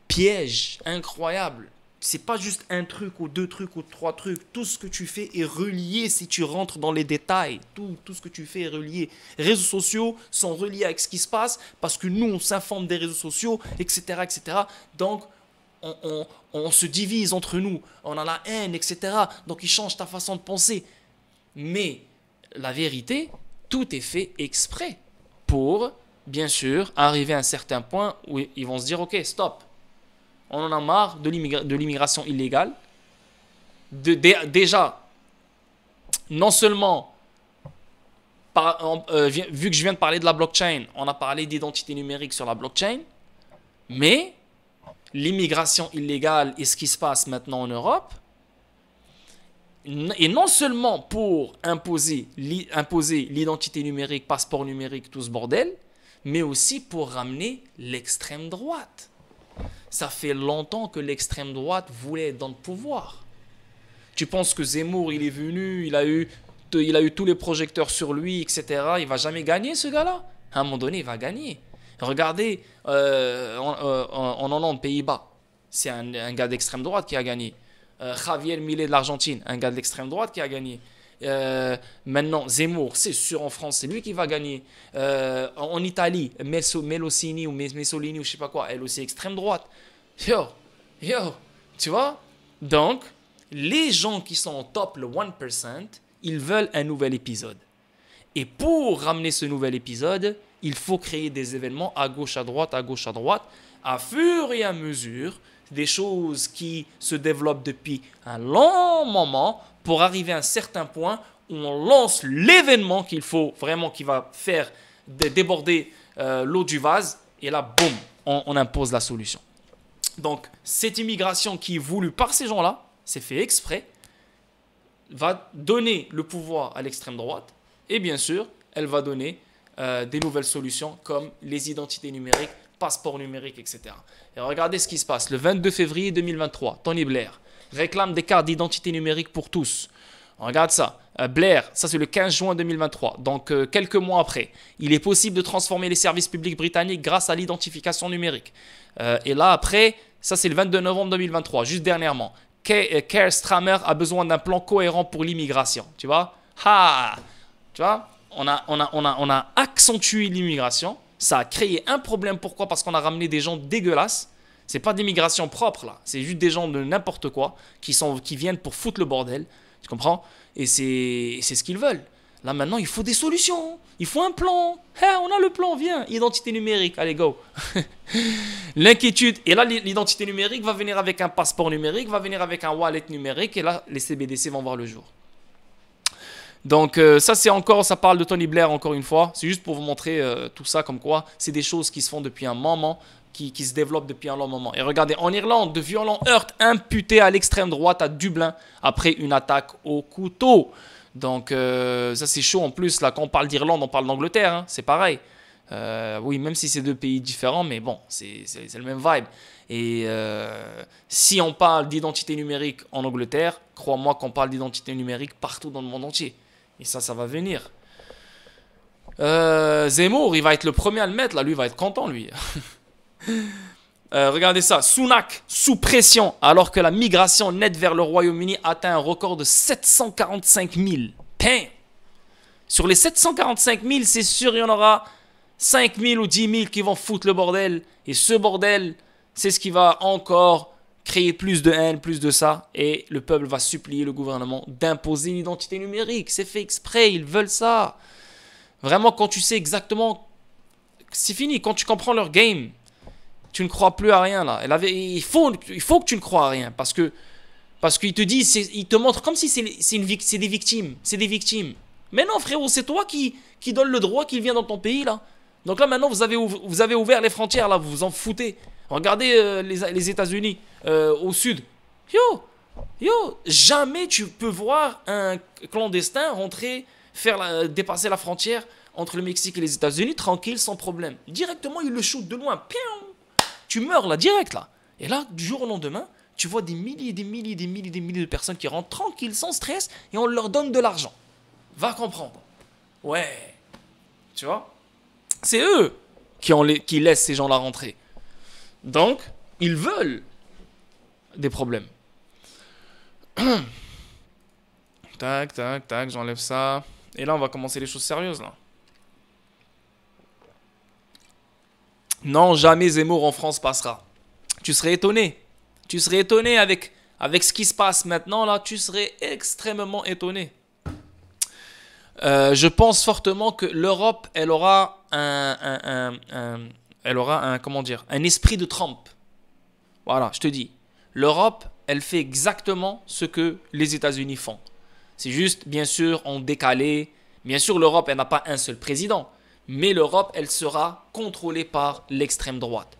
piège incroyable. C'est pas juste un truc ou deux trucs ou trois trucs. Tout ce que tu fais est relié si tu rentres dans les détails. Tout ce que tu fais est relié. Les réseaux sociaux sont reliés avec ce qui se passe parce que nous, on s'informe des réseaux sociaux, etc. etc. Donc, on se divise entre nous. On a la haine, etc. Donc, ils changent ta façon de penser. Mais la vérité, tout est fait exprès pour, bien sûr, arriver à un certain point où ils vont se dire, ok, stop. On en a marre de l'immigration illégale. Déjà, non seulement, vu que je viens de parler de la blockchain, on a parlé d'identité numérique sur la blockchain, mais l'immigration illégale et ce qui se passe maintenant en Europe, et non seulement pour imposer l'identité numérique, passeport numérique, tout ce bordel, mais aussi pour ramener l'extrême droite. Ça fait longtemps que l'extrême droite voulait être dans le pouvoir. Tu penses que Zemmour, il est venu, il a eu tous les projecteurs sur lui, etc. Il ne va jamais gagner, ce gars-là. À un moment donné, il va gagner. Regardez, en Hollande, Pays-Bas, c'est un gars d'extrême droite qui a gagné. Javier Milei de l'Argentine, un gars de l'extrême droite qui a gagné. Maintenant, Zemmour, c'est sûr en France, c'est lui qui va gagner. En Italie, Melosini ou Messolini ou je sais pas quoi, elle aussi extrême droite. Yo, tu vois? Donc, les gens qui sont en top, le 1%, ils veulent un nouvel épisode. Et pour ramener ce nouvel épisode, il faut créer des événements à gauche, à droite, à fur et à mesure, des choses qui se développent depuis un long moment pour arriver à un certain point où on lance l'événement qu'il faut vraiment, qui va faire déborder l'eau du vase. Et là, boum, on impose la solution. Donc, cette immigration qui est voulue par ces gens-là, c'est fait exprès, va donner le pouvoir à l'extrême droite. Et bien sûr, elle va donner des nouvelles solutions comme les identités numériques, passeport numérique, etc. Et regardez ce qui se passe. Le 22 février 2023, Tony Blair réclame des cartes d'identité numérique pour tous. Regarde ça. Blair, ça c'est le 15 juin 2023, donc quelques mois après. Il est possible de transformer les services publics britanniques grâce à l'identification numérique. Et là après, ça c'est le 22 novembre 2023, juste dernièrement. Keir Starmer a besoin d'un plan cohérent pour l'immigration. Tu vois? Tu vois? On a accentué l'immigration. Ça a créé un problème. Pourquoi? Parce qu'on a ramené des gens dégueulasses. C'est pas d'immigration propre là. C'est juste des gens de n'importe quoi qui viennent pour foutre le bordel. Tu comprends? Et c'est ce qu'ils veulent. Là maintenant, il faut des solutions. Il faut un plan. On a le plan, viens. Identité numérique, allez go. L'inquiétude. Et là, l'identité numérique va venir avec un passeport numérique, va venir avec un wallet numérique. Et là, les CBDC vont voir le jour. Donc ça parle de Tony Blair encore une fois. C'est juste pour vous montrer tout ça comme quoi c'est des choses qui se font depuis un moment, qui se développent depuis un long moment. Et regardez, en Irlande, de violents heurts imputés à l'extrême droite à Dublin après une attaque au couteau. Donc ça c'est chaud en plus. Là, quand on parle d'Irlande, on parle d'Angleterre. Hein, c'est pareil. Oui, même si c'est deux pays différents, mais bon, c'est le même vibe. Et si on parle d'identité numérique en Angleterre, crois-moi qu'on parle d'identité numérique partout dans le monde entier. Et ça va venir. Zemmour, il va être le premier à le mettre. Là, lui, il va être content, lui. Regardez ça. Sunak, sous pression, alors que la migration nette vers le Royaume-Uni atteint un record de 745 000. Pain. Sur les 745 000, c'est sûr, il y en aura 5 000 ou 10 000 qui vont foutre le bordel. Et ce bordel, c'est ce qui va encore créer plus de haine, plus de ça. Et le peuple va supplier le gouvernement d'imposer une identité numérique. C'est fait exprès, ils veulent ça. Vraiment, quand tu sais exactement, c'est fini. Quand tu comprends leur game, tu ne crois plus à rien là. Il faut que tu ne crois à rien parce qu'ils te disent, ils te montrent comme si c'est des victimes. C'est des victimes. Mais non, frérot, c'est toi qui donne le droit qu'il vient dans ton pays là. Donc là maintenant vous avez ouvert les frontières là, vous vous en foutez. Regardez les États-Unis au sud. Yo, jamais tu peux voir un clandestin rentrer, dépasser la frontière entre le Mexique et les États-Unis tranquille, sans problème. Directement, il le shoot de loin. Pium, tu meurs là, direct là. Et là, du jour au lendemain, tu vois des milliers de personnes qui rentrent tranquilles, sans stress, et on leur donne de l'argent. Va comprendre. Ouais. Tu vois? C'est eux qui laissent ces gens-là rentrer. Donc, ils veulent des problèmes. Tac, j'enlève ça. Et là, on va commencer les choses sérieuses, là. Non, jamais Zemmour en France passera. Tu serais étonné. Tu serais étonné avec ce qui se passe maintenant, là. Tu serais extrêmement étonné. Je pense fortement que l'Europe, elle aura un esprit de Trump. Voilà, je te dis. L'Europe, elle fait exactement ce que les États-Unis font. C'est juste, bien sûr, en décalé. Bien sûr, l'Europe, elle n'a pas un seul président. Mais l'Europe, elle sera contrôlée par l'extrême droite.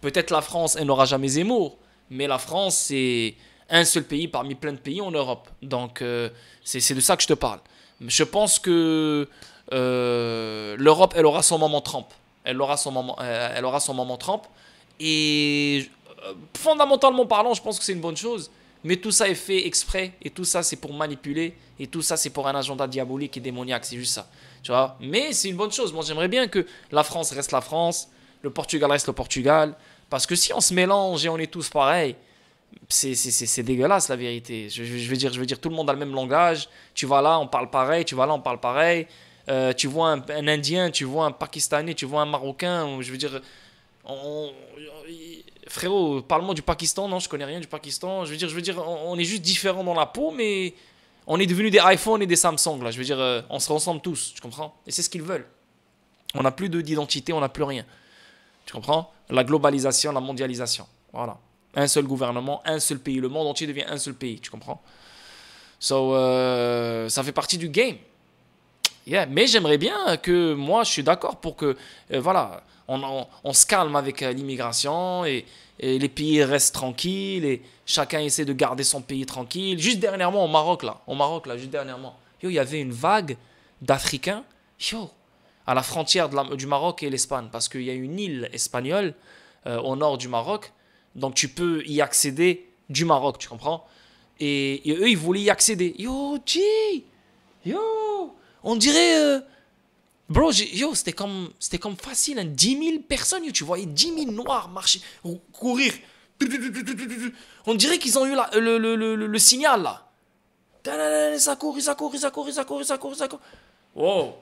Peut-être la France, elle n'aura jamais Zemmour. Mais la France, c'est un seul pays parmi plein de pays en Europe. Donc, c'est de ça que je te parle. Je pense que l'Europe, elle aura son moment Trump. Elle aura son moment Trump. Et fondamentalement parlant, je pense que c'est une bonne chose. Mais tout ça est fait exprès. Et tout ça, c'est pour manipuler. Et tout ça, c'est pour un agenda diabolique et démoniaque. C'est juste ça. Tu vois? Mais c'est une bonne chose. Moi, j'aimerais bien que la France reste la France. Le Portugal reste le Portugal. Parce que si on se mélange et on est tous pareils, c'est dégueulasse la vérité. Je veux dire, tout le monde a le même langage. Tu vas là, on parle pareil. Tu vas là, on parle pareil. Tu vois un Indien, tu vois un Pakistanais, tu vois un Marocain. Je veux dire, frérot, parle-moi du Pakistan. Non, je connais rien du Pakistan. Je veux dire, on est juste différents dans la peau, mais on est devenus des iPhones et des Samsung là. Je veux dire, on se ressemble tous. Tu comprends? Et c'est ce qu'ils veulent. On n'a plus d'identité, on n'a plus rien. Tu comprends? La globalisation, la mondialisation. Voilà. Un seul gouvernement, un seul pays. Le monde entier devient un seul pays. Tu comprends? Ça fait partie du game. Yeah. Mais j'aimerais bien que, moi, je suis d'accord pour que, voilà, on se calme avec l'immigration et les pays restent tranquilles et chacun essaie de garder son pays tranquille. Juste dernièrement, au Maroc, juste dernièrement, il y avait une vague d'Africains, à la frontière du Maroc et l'Espagne, parce qu'il y a une île espagnole au nord du Maroc, donc tu peux y accéder du Maroc, tu comprends? Et eux, ils voulaient y accéder. On dirait... bro, c'était comme facile, hein, 10 000 personnes, tu voyais 10 000 noirs marcher, courir. On dirait qu'ils ont eu le signal, là. Ça court. Wow,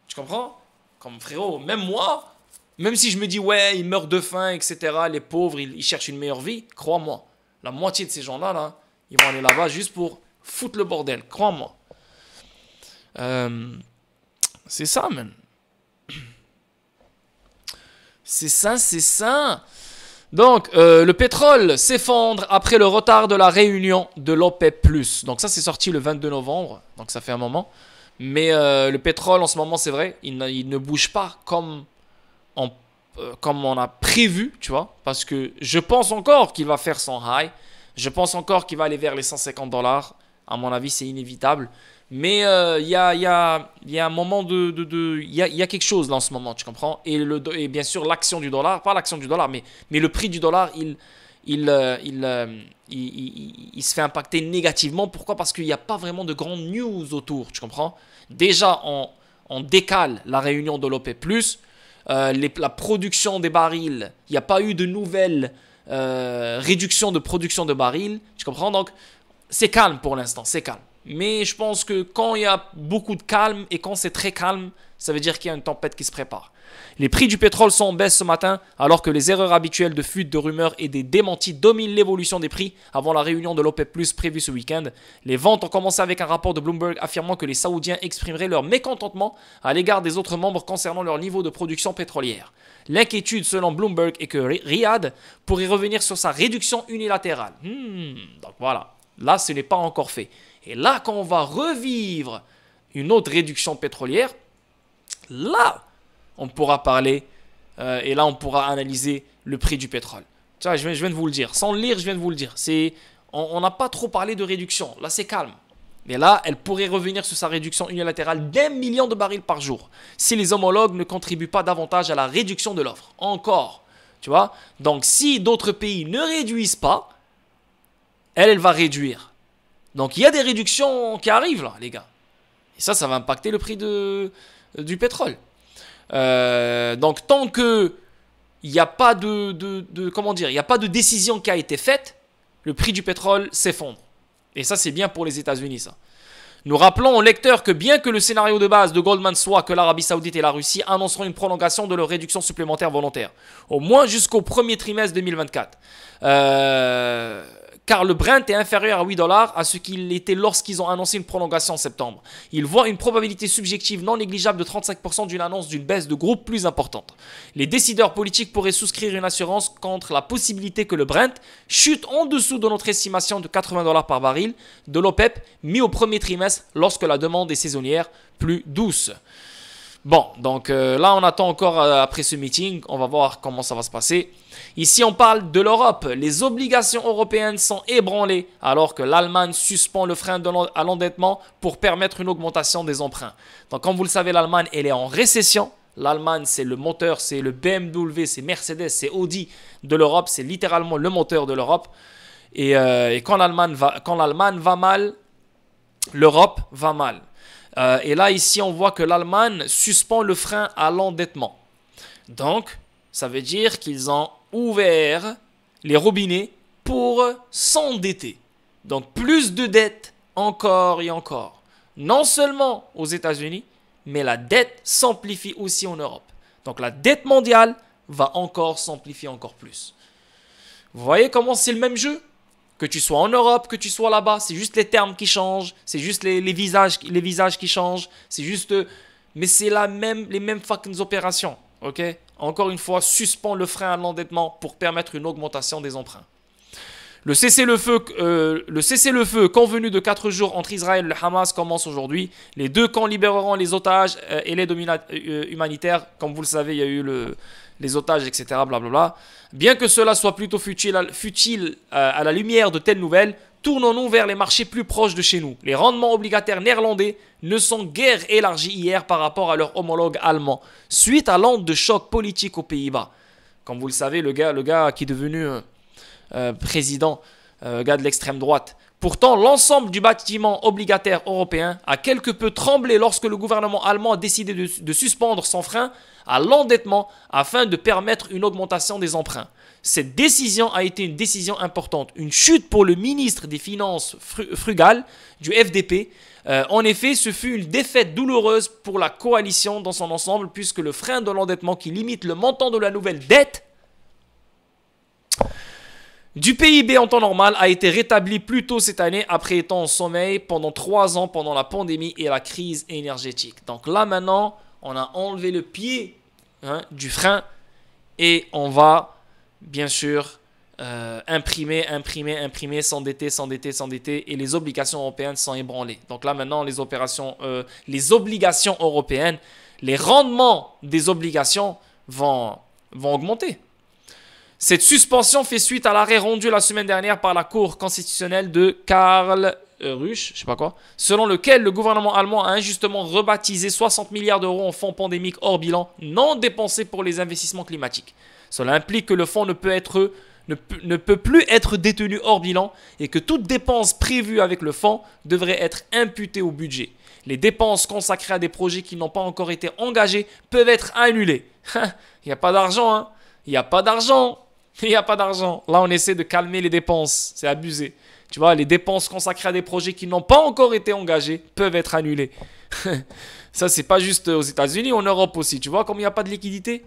tu comprends? Comme frérot, même moi, même si je me dis, ouais, ils meurent de faim, etc., les pauvres, ils cherchent une meilleure vie, crois-moi, la moitié de ces gens-là, ils vont aller là-bas juste pour foutre le bordel, crois-moi. C'est ça, man. C'est ça. Donc, le pétrole s'effondre après le retard de la réunion de l'OPEP+. Donc ça, c'est sorti le 22 novembre, donc ça fait un moment. Mais le pétrole, en ce moment, c'est vrai, il ne bouge pas comme on a prévu, tu vois. Parce que je pense encore qu'il va faire son high. Je pense encore qu'il va aller vers les $150. À mon avis, c'est inévitable. Mais il y a un moment il y a quelque chose là en ce moment, tu comprends? Et bien sûr, l'action du dollar, pas l'action du dollar, mais le prix du dollar, il se fait impacter négativement. Pourquoi? Parce qu'il n'y a pas vraiment de grandes news autour, tu comprends? Déjà, on décale la réunion de l'OPEP+, la production des barils, il n'y a pas eu de nouvelles réduction de production de barils, tu comprends? Donc, c'est calme pour l'instant, c'est calme. Mais je pense que quand il y a beaucoup de calme et quand c'est très calme, ça veut dire qu'il y a une tempête qui se prépare. Les prix du pétrole sont en baisse ce matin, alors que les erreurs habituelles de fuite de rumeurs et des démentis dominent l'évolution des prix avant la réunion de l'OPEP+ prévue ce week-end. Les ventes ont commencé avec un rapport de Bloomberg affirmant que les Saoudiens exprimeraient leur mécontentement à l'égard des autres membres concernant leur niveau de production pétrolière. L'inquiétude selon Bloomberg est que Riyad pourrait revenir sur sa réduction unilatérale. Donc voilà, là ce n'est pas encore fait. Et là quand on va revivre une autre réduction pétrolière, là on pourra parler et là on pourra analyser le prix du pétrole. Tu vois, je viens de vous le dire. Sans le lire, je viens de vous le dire. On n'a pas trop parlé de réduction. Là, c'est calme. Mais là, elle pourrait revenir sur sa réduction unilatérale d'1 million de barils par jour si les homologues ne contribuent pas davantage à la réduction de l'offre. Encore. Tu vois? Donc, si d'autres pays ne réduisent pas, elle va réduire. Donc, il y a des réductions qui arrivent là, les gars. Et ça va impacter le prix du pétrole. Donc tant que il n'y a pas il y a pas de décision qui a été faite, le prix du pétrole s'effondre. Et ça c'est bien pour les États-Unis ça. Nous rappelons aux lecteurs que bien que le scénario de base de Goldman soit que l'Arabie Saoudite et la Russie annonceront une prolongation de leur réduction supplémentaire volontaire, au moins jusqu'au premier trimestre 2024. Car le Brent est inférieur à 8 $ à ce qu'il était lorsqu'ils ont annoncé une prolongation en septembre. Ils voient une probabilité subjective non négligeable de 35% d'une annonce d'une baisse de groupe plus importante. Les décideurs politiques pourraient souscrire une assurance contre la possibilité que le Brent chute en dessous de notre estimation de 80 $ par baril de l'OPEP mis au premier trimestre lorsque la demande est saisonnière plus douce. Bon, donc là on attend encore après ce meeting, on va voir comment ça va se passer. Ici on parle de l'Europe, les obligations européennes sont ébranlées alors que l'Allemagne suspend le frein à l'endettement pour permettre une augmentation des emprunts. Donc comme vous le savez, l'Allemagne elle est en récession. L'Allemagne c'est le moteur, c'est le BMW, c'est Mercedes, c'est Audi de l'Europe, c'est littéralement le moteur de l'Europe. Et quand l'Allemagne va mal, l'Europe va mal. Et là, ici, on voit que l'Allemagne suspend le frein à l'endettement. Donc, ça veut dire qu'ils ont ouvert les robinets pour s'endetter. Donc, plus de dettes, encore et encore. Non seulement aux États-Unis, mais la dette s'amplifie aussi en Europe. Donc, la dette mondiale va encore s'amplifier encore plus. Vous voyez comment c'est le même jeu ? Que tu sois en Europe, que tu sois là-bas, c'est juste les termes qui changent, c'est juste les visages qui changent, c'est juste... Mais c'est les mêmes fucking opérations, ok ? Encore une fois, suspend le frein à l'endettement pour permettre une augmentation des emprunts. Le cessez-le-feu convenu de 4 jours entre Israël et le Hamas commence aujourd'hui. Les deux camps libéreront les otages et l'aide humanitaire. Comme vous le savez, il y a eu les otages, etc. Blablabla. Bien que cela soit plutôt futile à la lumière de telles nouvelles, tournons-nous vers les marchés plus proches de chez nous. Les rendements obligataires néerlandais ne sont guère élargis hier par rapport à leurs homologues allemands, suite à l'onde de choc politique aux Pays-Bas. Comme vous le savez, le gars qui est devenu président, gars de l'extrême droite. Pourtant, l'ensemble du bâtiment obligataire européen a quelque peu tremblé lorsque le gouvernement allemand a décidé de suspendre son frein à l'endettement afin de permettre une augmentation des emprunts. Cette décision a été une décision importante, une chute pour le ministre des Finances frugal du FDP. En effet, ce fut une défaite douloureuse pour la coalition dans son ensemble puisque le frein de l'endettement qui limite le montant de la nouvelle dette du PIB en temps normal a été rétabli plus tôt cette année après étant en sommeil pendant 3 ans pendant la pandémie et la crise énergétique. Donc là maintenant, on a enlevé le pied du frein et on va bien sûr imprimer, s'endetter et les obligations européennes sont ébranlées. Donc là maintenant, les obligations européennes, les rendements des obligations vont augmenter. Cette suspension fait suite à l'arrêt rendu la semaine dernière par la Cour constitutionnelle de Karl Rusch, selon lequel le gouvernement allemand a injustement rebaptisé 60 milliards d'euros en fonds pandémiques hors bilan non dépensés pour les investissements climatiques. Cela implique que le fonds ne peut plus être détenu hors bilan et que toute dépense prévue avec le fonds devrait être imputée au budget. Les dépenses consacrées à des projets qui n'ont pas encore été engagés peuvent être annulées. Il n'y a pas d'argent, hein. Il n'y a pas d'argent. Il n'y a pas d'argent. Là, on essaie de calmer les dépenses. C'est abusé. Tu vois, les dépenses consacrées à des projets qui n'ont pas encore été engagés peuvent être annulées. Ça, c'est pas juste aux États-Unis, en Europe aussi. Tu vois, comme il n'y a pas de liquidité.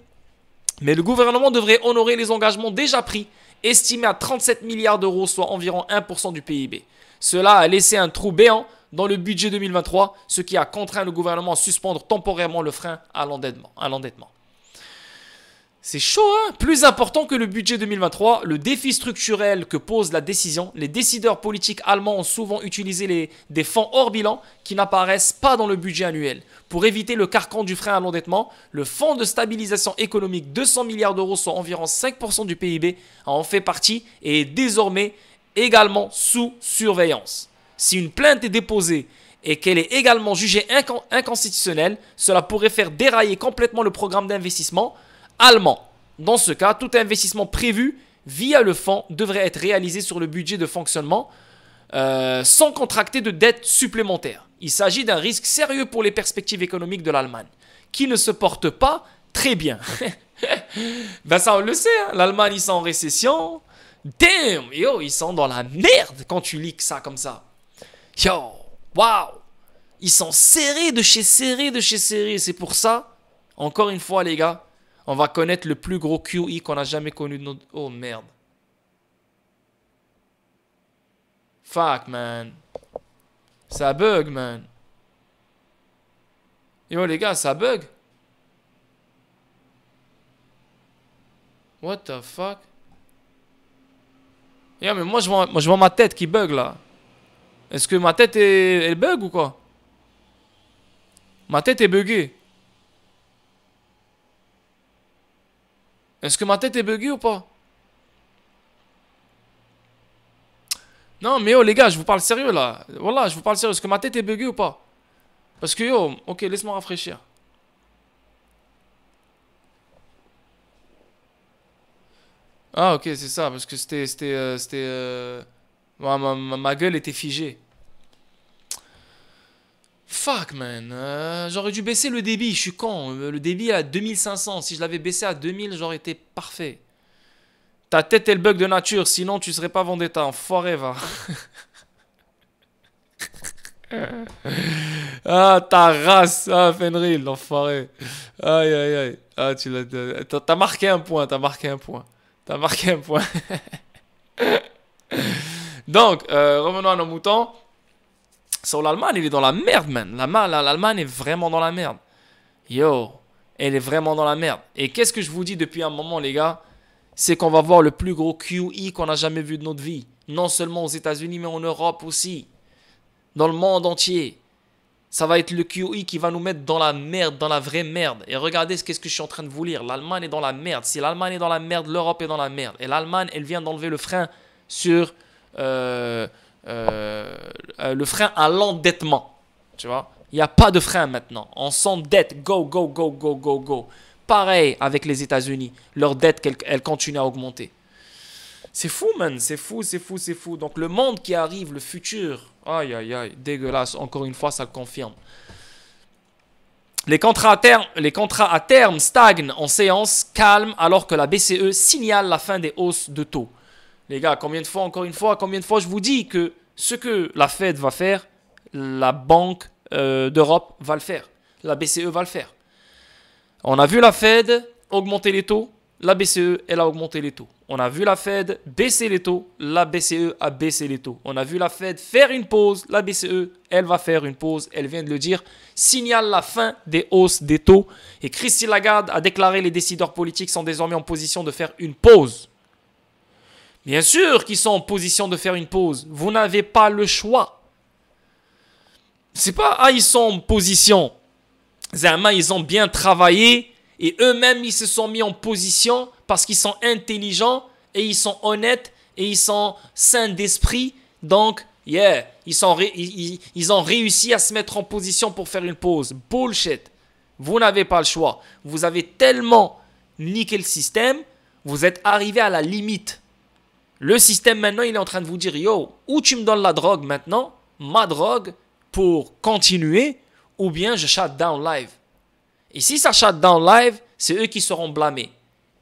Mais le gouvernement devrait honorer les engagements déjà pris, estimés à 37 milliards d'euros, soit environ 1% du PIB. Cela a laissé un trou béant dans le budget 2023, ce qui a contraint le gouvernement à suspendre temporairement le frein à l'endettement. C'est chaud, hein? Plus important que le budget 2023, le défi structurel que pose la décision, les décideurs politiques allemands ont souvent utilisé des fonds hors bilan qui n'apparaissent pas dans le budget annuel. Pour éviter le carcan du frein à l'endettement, le fonds de stabilisation économique, 200 milliards d'euros, soit environ 5% du PIB, en fait partie et est désormais également sous surveillance. Si une plainte est déposée et qu'elle est également jugée inconstitutionnelle, cela pourrait faire dérailler complètement le programme d'investissement allemand. Dans ce cas, tout investissement prévu via le fonds devrait être réalisé sur le budget de fonctionnement sans contracter de dettes supplémentaires. Il s'agit d'un risque sérieux pour les perspectives économiques de l'Allemagne, qui ne se porte pas très bien. Ben ça, on le sait, hein? L'Allemagne, ils sont en récession. Damn, yo, ils sont dans la merde quand tu lis ça comme ça. Yo, waouh, ils sont serrés de chez serrés de chez serrés. C'est pour ça, encore une fois, les gars, on va connaître le plus gros QE qu'on a jamais connu de notre... Oh, merde. Fuck, man. Ça bug, man. Yo, les gars, ça bug. What the fuck? Yo, mais moi, je vois ma tête qui bug, là. Est-ce que ma tête, elle bug ou quoi? Ma tête est buggée. Est-ce que ma tête est buggée ou pas? Non, mais yo, les gars, je vous parle sérieux, là. Voilà, je vous parle sérieux. Est-ce que ma tête est buggée ou pas? Parce que yo, ok, laisse-moi rafraîchir. Ah, ok, c'est ça. Parce que ma gueule était figée. Fuck, man. J'aurais dû baisser le débit. Je suis con. Le débit est à 2500. Si je l'avais baissé à 2000, j'aurais été parfait. Ta tête est le bug de nature. Sinon, tu serais pas Vendetta. Enfoiré, va. Ah, ta race. Ah, Fenrir, l'enfoiré. Aïe, aïe, aïe. Ah, t'as marqué un point. T'as marqué un point. T'as marqué un point. Donc, revenons à nos moutons. Sur l'Allemagne, il est dans la merde, man. L'Allemagne est vraiment dans la merde. Yo, elle est vraiment dans la merde. Et qu'est-ce que je vous dis depuis un moment, les gars? C'est qu'on va voir le plus gros QE qu'on a jamais vu de notre vie. Non seulement aux États-Unis, mais en Europe aussi. Dans le monde entier. Ça va être le QE qui va nous mettre dans la merde, dans la vraie merde. Et regardez qu'est-ce que je suis en train de vous lire. L'Allemagne est dans la merde. Si l'Allemagne est dans la merde, l'Europe est dans la merde. Et l'Allemagne, elle vient d'enlever le frein sur... le frein à l'endettement. Tu vois, il n'y a pas de frein maintenant. On s'endette. Go, go, go, go, go, go. Pareil avec les États-Unis. Leur dette, elle continue à augmenter. C'est fou, man. C'est fou, c'est fou, c'est fou. Donc, le monde qui arrive, le futur. Aïe, aïe, aïe. Dégueulasse. Encore une fois, ça le confirme. Les contrats à terme stagnent en séance calme alors que la BCE signale la fin des hausses de taux. Les gars, combien de fois je vous dis que ce que la Fed va faire, la Banque d'Europe va le faire. La BCE va le faire. On a vu la Fed augmenter les taux, la BCE, elle a augmenté les taux. On a vu la Fed baisser les taux, la BCE a baissé les taux. On a vu la Fed faire une pause, la BCE, elle va faire une pause, elle vient de le dire, signale la fin des hausses des taux. Et Christine Lagarde a déclaré les décideurs politiques sont désormais en position de faire une pause. Bien sûr qu'ils sont en position de faire une pause. Vous n'avez pas le choix. C'est pas, ils sont en position. Zama, ils ont bien travaillé et eux-mêmes, ils se sont mis en position parce qu'ils sont intelligents et ils sont honnêtes et ils sont sains d'esprit. Donc, yeah, ils ont réussi à se mettre en position pour faire une pause. Bullshit. Vous n'avez pas le choix. Vous avez tellement niqué le système, vous êtes arrivé à la limite. Le système maintenant, il est en train de vous dire, yo, ou tu me donnes la drogue maintenant, ma drogue, pour continuer, ou bien je shut down live. Et si ça shut down live, c'est eux qui seront blâmés.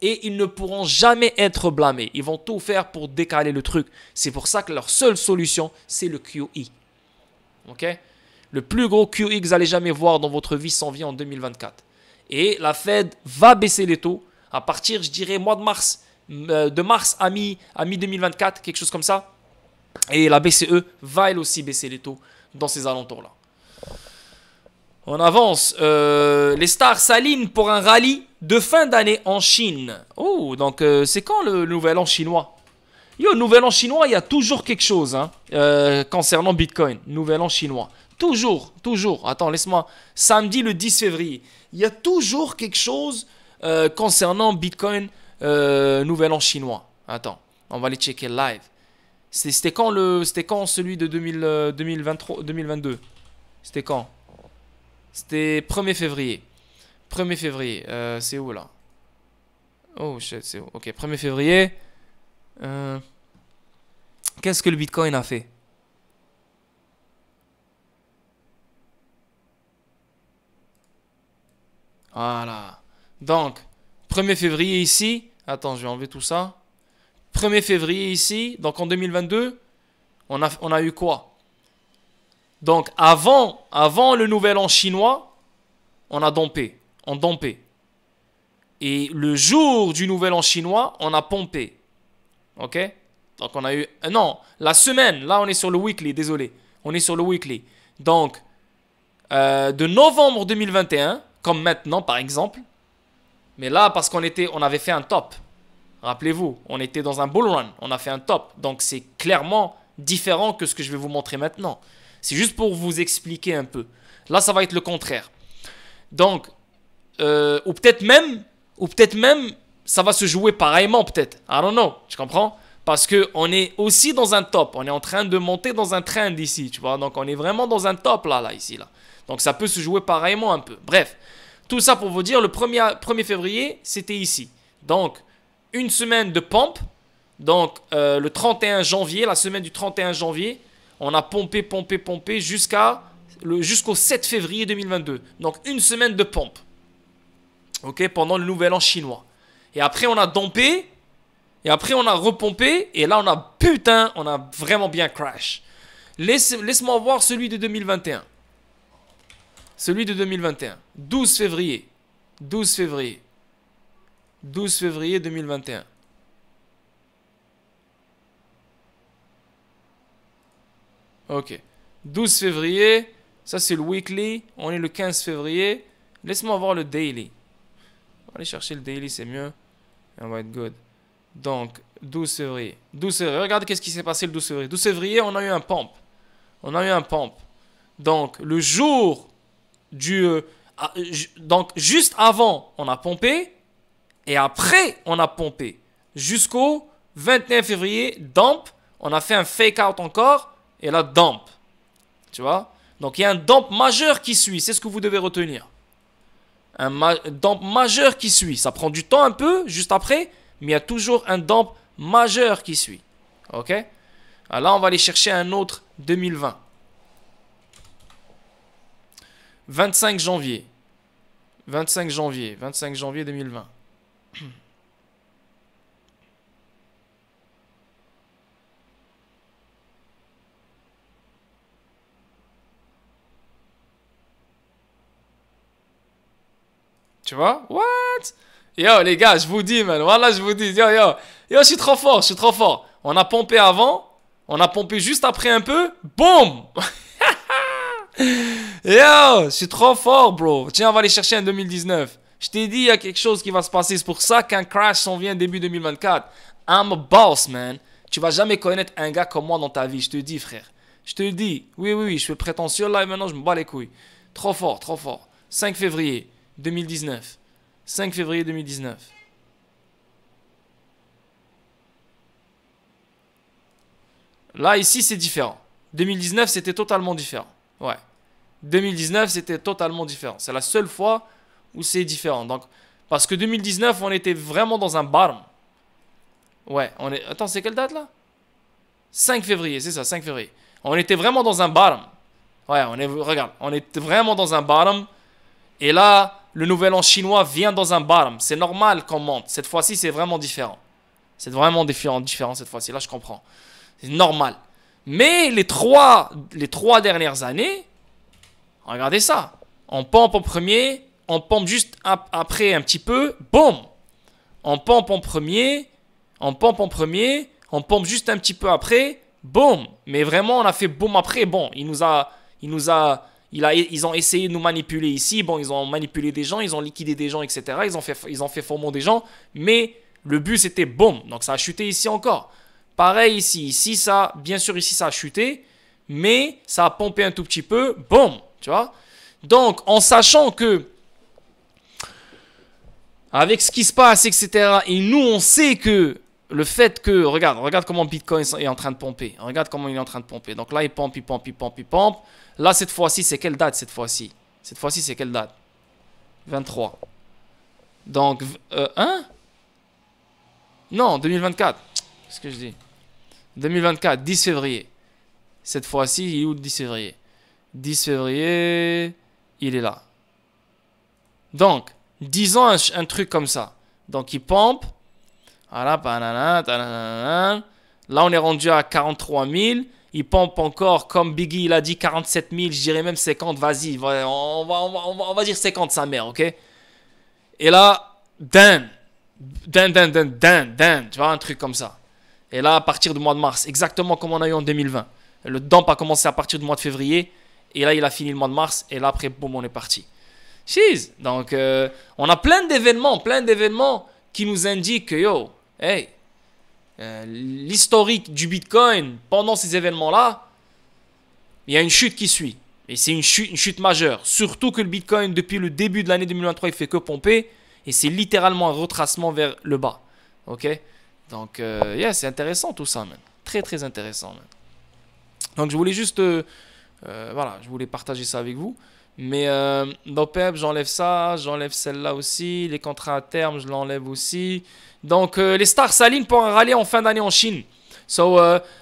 et ils ne pourront jamais être blâmés. Ils vont tout faire pour décaler le truc. C'est pour ça que leur seule solution, c'est le QE. Ok? Le plus gros QE que vous allez jamais voir dans votre vie s'en vient en 2024. Et la Fed va baisser les taux à partir, je dirais, mois de mars. De mars à mi-2024, quelque chose comme ça. Et la BCE va elle aussi baisser les taux dans ces alentours-là. On avance. Les stars s'alignent pour un rallye de fin d'année en Chine. Oh, donc c'est quand le nouvel an chinois? Yo, nouvel an chinois, il y a toujours quelque chose hein, concernant Bitcoin. Nouvel an chinois. Toujours, toujours. Attends, laisse-moi. Samedi le 10 février. Il y a toujours quelque chose concernant Bitcoin, nouvel an chinois. Attends, on va aller checker live. C'était quand celui de 2023, 2022? C'était quand? C'était 1er février. 1er février. C'est où là? Oh shit, c'est où? Ok, 1er février. Qu'est-ce que le Bitcoin a fait? Voilà. Donc, 1er février ici. Attends, je vais enlever tout ça. 1er février ici. Donc en 2022, on a eu quoi? Donc avant le nouvel an chinois, on a dompé. On dompé. Et le jour du nouvel an chinois, on a pompé. Ok? Donc on a eu... Non, la semaine. Là, on est sur le weekly. Désolé. On est sur le weekly. Donc, de novembre 2021, comme maintenant par exemple. Mais là, parce qu'on avait fait un top. Rappelez-vous, on était dans un bull run. On a fait un top. Donc c'est clairement différent que ce que je vais vous montrer maintenant. C'est juste pour vous expliquer un peu. Là, ça va être le contraire. Donc, ou peut-être même, ça va se jouer pareillement peut-être. I don't know, tu comprends? Parce qu'on est aussi dans un top. On est en train de monter dans un trend ici, tu vois. Donc, on est vraiment dans un top là, ici, là. Donc, ça peut se jouer pareillement un peu. Bref, tout ça pour vous dire, le 1er février, c'était ici. Donc, une semaine de pompe. Donc, le 31 janvier, la semaine du 31 janvier, on a pompé jusqu'au 7 février 2022. Donc, une semaine de pompe. Ok, pendant le nouvel an chinois. Et après, on a dompé. Et après, on a repompé. Et là, on a vraiment bien crash. Laisse-moi voir celui de 2021. Celui de 2021. 12 février. 12 février. 12 février 2021. Ok. 12 février. Ça, c'est le weekly. On est le 15 février. Laisse-moi voir le daily. On va aller chercher le daily, c'est mieux. On va être good. Donc, 12 février. 12 février. Regardez qu'est-ce qui s'est passé le 12 février. 12 février, on a eu un pump. On a eu un pump. Donc, le jour du... donc, juste avant, on a pompé. Et après, on a pompé. Jusqu'au 21 février, dump. On a fait un fake out encore. Et là, dump. Tu vois? Donc, il y a un dump majeur qui suit. C'est ce que vous devez retenir. Un dump majeur qui suit. Ça prend du temps un peu, juste après. Mais il y a toujours un dump majeur qui suit. Ok? Alors là, on va aller chercher un autre 2020. 25 janvier. 25 janvier. 25 janvier 2020. Tu vois? What? Yo, les gars, je vous dis, man. Voilà, je vous dis. Yo, je suis trop fort, je suis trop fort. On a pompé avant. On a pompé juste après un peu. Boum! Yo, je suis trop fort, bro. Tiens, on va aller chercher un 2019. Je t'ai dit, il y a quelque chose qui va se passer. C'est pour ça qu'un crash s'en vient début 2024. I'm a boss, man. Tu vas jamais connaître un gars comme moi dans ta vie. Je te dis, frère. Je te dis. Oui, je suis prétentieux là et maintenant je me bats les couilles. Trop fort, trop fort. 5 février 2019. 5 février 2019. Là, ici, c'est différent. 2019, c'était totalement différent. Ouais. 2019, c'était totalement différent. C'est la seule fois où c'est différent. Donc, parce que 2019, on était vraiment dans un bottom. Ouais, on est... Attends, c'est quelle date là? 5 février, c'est ça, 5 février. On était vraiment dans un bottom. Ouais, regarde, on était vraiment dans un bottom. Et là, le nouvel an chinois vient dans un bottom. C'est normal qu'on monte. Cette fois-ci, c'est vraiment différent. C'est vraiment différent cette fois-ci. Là, je comprends. C'est normal. Mais les trois dernières années, regardez ça. On pompe en premier, on pompe juste après un petit peu, boum. On pompe en premier, on pompe juste un petit peu après, boum. Mais vraiment, on a fait boum après. Bon, ils ont essayé de nous manipuler ici. Bon, ils ont manipulé des gens, ils ont liquidé des gens, etc. Ils ont fait faux des gens. Mais le but, c'était boum. Donc, ça a chuté ici encore. Pareil ici. Ici, ça, bien sûr, ici, ça a chuté. Mais ça a pompé un tout petit peu. Boum. Tu vois? Donc, en sachant que, avec ce qui se passe, etc., et nous, on sait que le fait que, regarde comment Bitcoin est en train de pomper. Regarde comment il est en train de pomper. Donc là, il pompe. Là, cette fois-ci, c'est quelle date cette fois-ci? Cette fois-ci, c'est quelle date? 23. Donc, non, 2024. Qu'est-ce que je dis? 2024, 10 février. Cette fois-ci, il est où le 10 février? 10 février, il est là. Donc, disons un truc comme ça. Donc, il pompe. Voilà, là, on est rendu à 43 000. Il pompe encore, comme Biggie, il a dit 47 000. Je dirais même 50. Vas-y, on va dire 50, sa mère, ok? Et là, Dan. Tu vois, un truc comme ça. Et là, à partir du mois de mars, exactement comme on a eu en 2020. Le dump a commencé à partir du mois de février. Et là, il a fini le mois de mars. Et là, après, boum, on est parti. Jeez. Donc, on a plein d'événements qui nous indiquent que, yo, hey, l'historique du Bitcoin, pendant ces événements-là, il y a une chute qui suit. Et c'est une chute majeure. Surtout que le Bitcoin, depuis le début de l'année 2023, il fait que pomper. Et c'est littéralement un retracement vers le bas. Ok? Donc, yeah, c'est intéressant tout ça, man. Très, très intéressant, man. Donc, je voulais juste... voilà, je voulais partager ça avec vous. Mais NoPep, j'enlève ça, j'enlève celle-là aussi. Les contrats à terme, je l'enlève aussi. Donc, les stars s'alignent pour un rallye en fin d'année en Chine.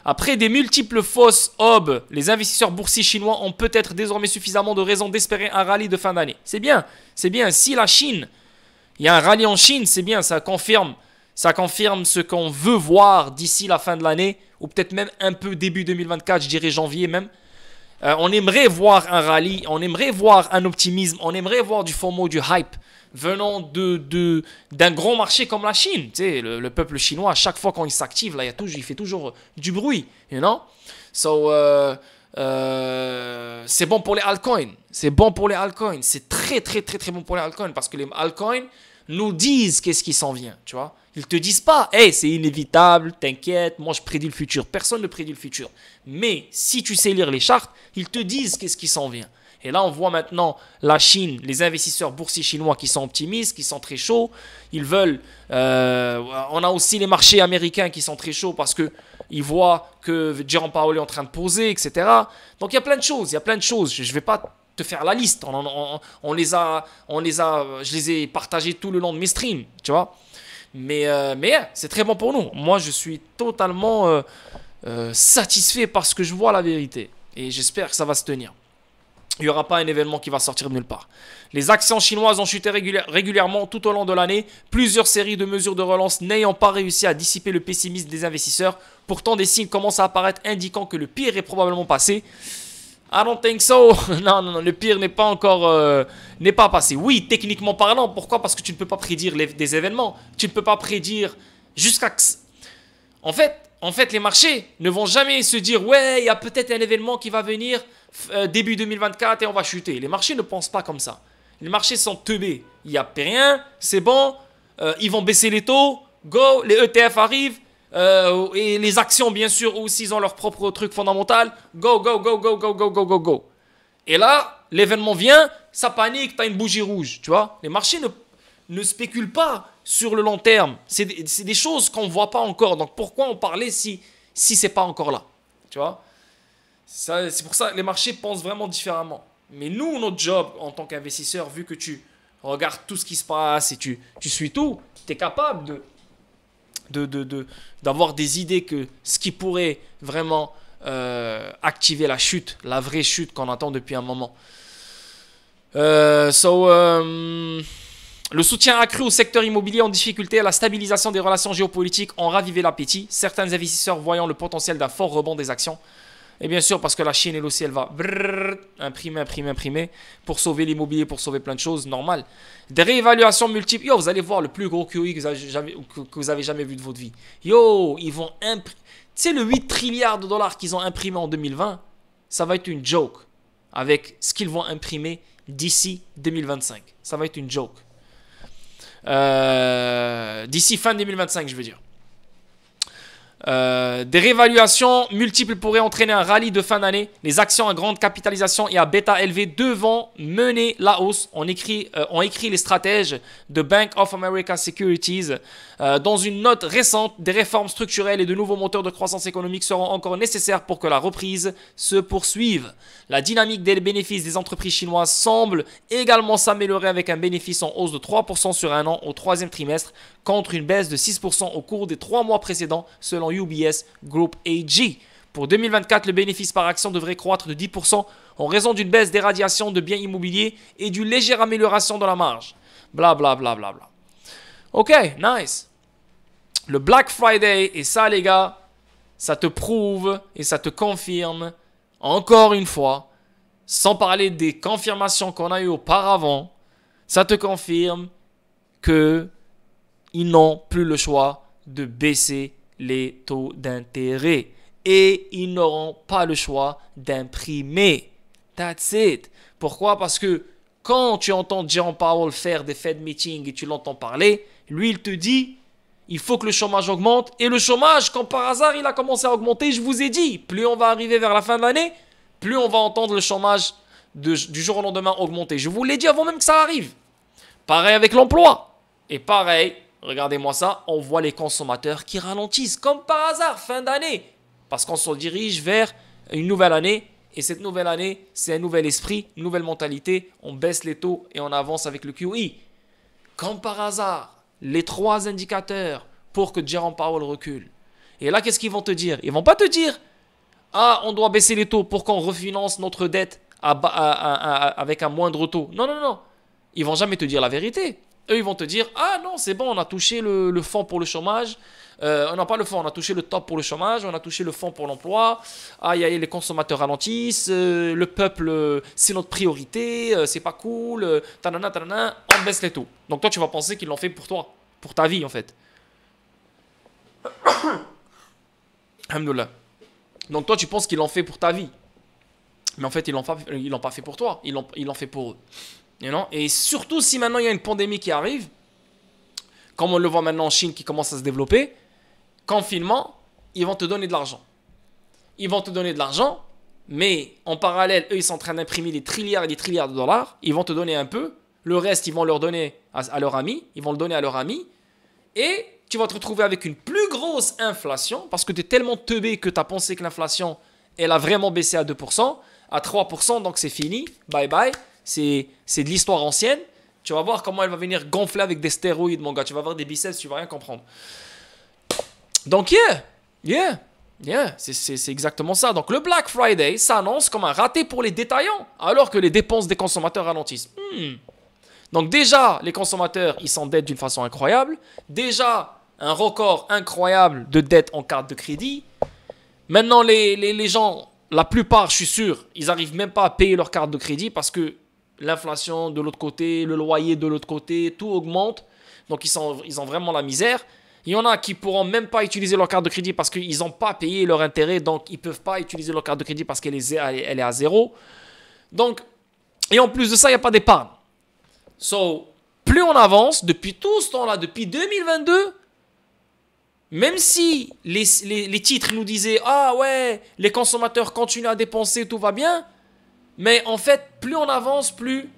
Après des multiples fausses aubes, les investisseurs boursiers chinois ont peut-être désormais suffisamment de raisons d'espérer un rallye de fin d'année. C'est bien, c'est bien. Si la Chine, il y a un rallye en Chine, c'est bien, ça confirme ce qu'on veut voir d'ici la fin de l'année, ou peut-être même un peu début 2024, je dirais janvier même. On aimerait voir un rallye, on aimerait voir un optimisme, on aimerait voir du FOMO, du hype venant d'un grand marché comme la Chine. Tu sais, le peuple chinois, à chaque fois quand il s'active, là, il fait toujours du bruit, you know? C'est bon pour les altcoins. C'est bon pour les altcoins. C'est très, très, très, très bon pour les altcoins parce que les altcoins nous disent qu'est-ce qui s'en vient, tu vois? Ils te disent pas, hey, c'est inévitable, t'inquiète, moi je prédis le futur. Personne ne prédit le futur. Mais si tu sais lire les chartes, ils te disent qu'est-ce qui s'en vient. Et là, on voit maintenant la Chine, les investisseurs boursiers chinois qui sont optimistes, qui sont très chauds. Ils veulent... on a aussi les marchés américains qui sont très chauds parce qu'ils voient que Jérôme Powell est en train de poser, etc. Donc, il y a plein de choses. Je ne vais pas te faire la liste. Je les ai partagés tout le long de mes streams, tu vois. Mais c'est très bon pour nous. Moi, je suis totalement satisfait parce que je vois la vérité. Et j'espère que ça va se tenir. Il n'y aura pas un événement qui va sortir de nulle part. Les actions chinoises ont chuté régulièrement tout au long de l'année. Plusieurs séries de mesures de relance n'ayant pas réussi à dissiper le pessimisme des investisseurs. Pourtant, des signes commencent à apparaître indiquant que le pire est probablement passé. I don't think so. Non, le pire n'est pas encore... n'est pas passé. Oui, techniquement parlant. Pourquoi? Parce que tu ne peux pas prédire des événements. Tu ne peux pas prédire jusqu'à... En fait, les marchés ne vont jamais se dire « Ouais, il y a peut-être un événement qui va venir début 2024 et on va chuter. » Les marchés ne pensent pas comme ça. Les marchés sont teubés. Il n'y a rien, c'est bon. Ils vont baisser les taux. Go, les ETF arrivent. Et les actions, bien sûr, aussi, ils ont leur propre truc fondamental. Go. Et là, l'événement vient, ça panique, tu as une bougie rouge. Tu vois, les marchés ne spéculent pas sur le long terme. C'est des choses qu'on ne voit pas encore. Donc, pourquoi en parler si ce n'est pas encore là? Tu vois, c'est pour ça que les marchés pensent vraiment différemment. Mais nous, notre job en tant qu'investisseur, vu que tu regardes tout ce qui se passe et tu suis tout, tu es capable d'avoir des idées que ce qui pourrait vraiment activer la chute, la vraie chute qu'on attend depuis un moment. Le soutien accru au secteur immobilier en difficulté et la stabilisation des relations géopolitiques ont ravivé l'appétit. Certains investisseurs voyant le potentiel d'un fort rebond des actions. Et bien sûr, parce que la Chine, elle aussi, elle va imprimer pour sauver l'immobilier, pour sauver plein de choses, normal. Des réévaluations multiples. Yo, vous allez voir le plus gros QE que vous avez jamais vu de votre vie. Yo, ils vont imprimer. Tu sais, le 8 trilliards de dollars qu'ils ont imprimé en 2020, ça va être une joke avec ce qu'ils vont imprimer d'ici 2025. Ça va être une joke. D'ici fin 2025, je veux dire. Des réévaluations multiples pourraient entraîner un rallye de fin d'année. Les actions à grande capitalisation et à bêta élevé devant mener la hausse, ont écrit les stratèges de Bank of America Securities. Dans une note récente, des réformes structurelles et de nouveaux moteurs de croissance économique seront encore nécessaires pour que la reprise se poursuive. La dynamique des bénéfices des entreprises chinoises semble également s'améliorer avec un bénéfice en hausse de 3% sur un an au troisième trimestre contre une baisse de 6% au cours des 3 mois précédents selon UBS Group AG. Pour 2024, le bénéfice par action devrait croître de 10% en raison d'une baisse des radiations de biens immobiliers et d'une légère amélioration de la marge. Bla bla bla bla bla. Ok, nice. Le Black Friday, et ça les gars, ça te prouve et ça te confirme, encore une fois, sans parler des confirmations qu'on a eues auparavant, ça te confirme que ils n'ont plus le choix de baisser les taux d'intérêt. Et ils n'auront pas le choix d'imprimer. That's it. Pourquoi? Parce que quand tu entends Jerome Powell faire des Fed meetings et tu l'entends parler, lui il te dit il faut que le chômage augmente. Et le chômage, comme par hasard, il a commencé à augmenter. Je vous ai dit, plus on va arriver vers la fin de l'année, plus on va entendre le chômage du jour au lendemain augmenter. Je vous l'ai dit avant même que ça arrive. Pareil avec l'emploi. Et pareil, regardez-moi ça, on voit les consommateurs qui ralentissent. Comme par hasard, fin d'année. Parce qu'on se dirige vers une nouvelle année. Et cette nouvelle année, c'est un nouvel esprit, une nouvelle mentalité. On baisse les taux et on avance avec le QE. Comme par hasard, les 3 indicateurs pour que Jerome Powell recule. Et là, qu'est-ce qu'ils vont te dire? Ils vont pas te dire ah, on doit baisser les taux pour qu'on refinance notre dette avec un moindre taux. Non, non, non. Ils vont jamais te dire la vérité. Eux, ils vont te dire ah non, c'est bon, on a touché le fonds pour le chômage. On n'a pas le fonds, on a touché le top pour le chômage, on a touché le fonds pour l'emploi. Aïe, aïe, les consommateurs ralentissent. Le peuple, c'est notre priorité. C'est pas cool. Tanana, tanana, on baisse les taux. Donc toi, tu vas penser qu'ils l'ont fait pour toi, pour ta vie en fait. Alhamdoulilah. Donc toi, tu penses qu'ils l'ont fait pour ta vie. Mais en fait, ils l'ont pas fait pour toi. Ils l'ont fait pour eux. You know? Et surtout si maintenant il y a une pandémie qui arrive, comme on le voit maintenant en Chine qui commence à se développer, confinement, ils vont te donner de l'argent. Ils vont te donner de l'argent, mais en parallèle, eux, ils sont en train d'imprimer des trilliards et des trilliards de dollars. Ils vont te donner un peu. Le reste, ils vont leur donner à leurs amis. Ils vont le donner à leurs amis. Et tu vas te retrouver avec une plus grosse inflation parce que tu es tellement teubé que tu as pensé que l'inflation, elle a vraiment baissé à 2%, à 3%, donc c'est fini. Bye bye. C'est de l'histoire ancienne. Tu vas voir comment elle va venir gonfler avec des stéroïdes, mon gars. Tu vas avoir des biceps, tu vas rien comprendre. Donc, c'est exactement ça. Donc, le Black Friday s'annonce comme un raté pour les détaillants, alors que les dépenses des consommateurs ralentissent. Donc, déjà, les consommateurs, ils s'endettent d'une façon incroyable. Déjà, un record incroyable de dette en carte de crédit. Maintenant, les gens, la plupart, je suis sûr, ils n'arrivent même pas à payer leur carte de crédit parce que l'inflation de l'autre côté, le loyer de l'autre côté, tout augmente. Donc, ils ont vraiment la misère. Il y en a qui pourront même pas utiliser leur carte de crédit parce qu'ils n'ont pas payé leur intérêt. Donc, ils ne peuvent pas utiliser leur carte de crédit parce qu'elle est à zéro. Donc, et en plus de ça, il n'y a pas d'épargne. So, plus on avance, depuis tout ce temps-là, depuis 2022, même si les titres nous disaient « Ah ouais, les consommateurs continuent à dépenser, tout va bien », mais en fait, plus on avance, plus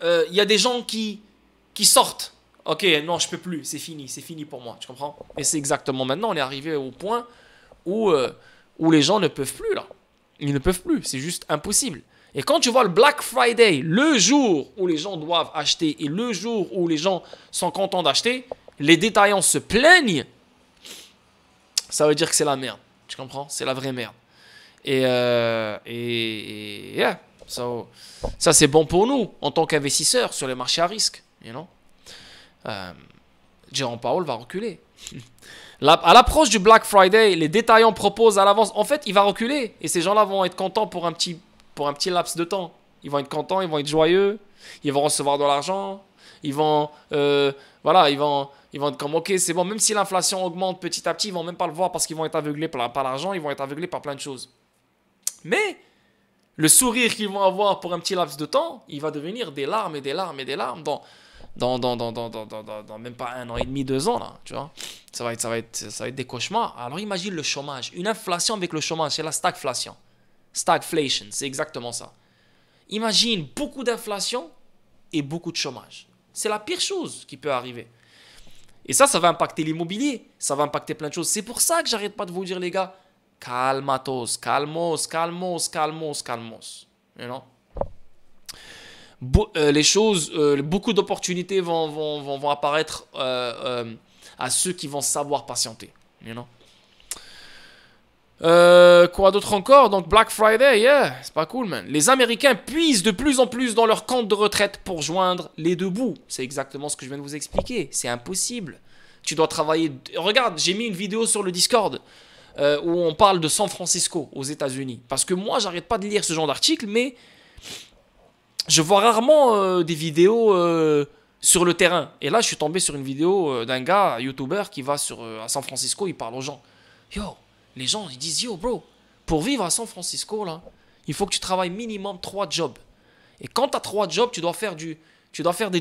y a des gens qui sortent. Ok, non, je peux plus, c'est fini pour moi, tu comprends? Et c'est exactement maintenant, on est arrivé au point où les gens ne peuvent plus là. Ils ne peuvent plus, c'est juste impossible. Et quand tu vois le Black Friday, le jour où les gens doivent acheter et le jour où les gens sont contents d'acheter, les détaillants se plaignent, ça veut dire que c'est la merde, tu comprends? C'est la vraie merde. Et yeah, Ça c'est bon pour nous en tant qu'investisseurs sur les marchés à risque. You know? Jérôme Powell va reculer. À l'approche du Black Friday, les détaillants proposent à l'avance. En fait, il va reculer. Et ces gens-là vont être contents pour un petit laps de temps. Ils vont être contents, ils vont être joyeux. Ils vont recevoir de l'argent. Ils vont... voilà, ils vont être comme, ok, c'est bon. Même si l'inflation augmente petit à petit, ils vont même pas le voir parce qu'ils vont être aveuglés par l'argent. Ils vont être aveuglés par plein de choses. Mais le sourire qu'ils vont avoir pour un petit laps de temps, il va devenir des larmes et des larmes et des larmes dans même pas 1 an et demi, 2 ans, là, tu vois. Ça va être des cauchemars. Alors imagine le chômage. Une inflation avec le chômage, c'est la stagflation. Stagflation, c'est exactement ça. Imagine beaucoup d'inflation et beaucoup de chômage. C'est la pire chose qui peut arriver. Et ça va impacter l'immobilier. Ça va impacter plein de choses. C'est pour ça que j'arrête pas de vous dire, les gars, calmatos, calmos. You know? Les choses, beaucoup d'opportunités vont apparaître à ceux qui vont savoir patienter. You know? Quoi d'autre encore? Donc Black Friday, yeah, c'est pas cool, man. Les Américains puisent de plus en plus dans leur compte de retraite pour joindre les deux bouts. C'est exactement ce que je viens de vous expliquer. C'est impossible. Tu dois travailler. Regarde, j'ai mis une vidéo sur le Discord où on parle de San Francisco aux États-Unis. Parce que moi, j'arrête pas de lire ce genre d'article, mais je vois rarement des vidéos sur le terrain. Et là, je suis tombé sur une vidéo d'un gars, YouTuber, qui va à San Francisco, il parle aux gens. Yo, les gens, ils disent, yo, bro, pour vivre à San Francisco, là, il faut que tu travailles minimum 3 jobs. Et quand tu as 3 jobs, tu dois faire des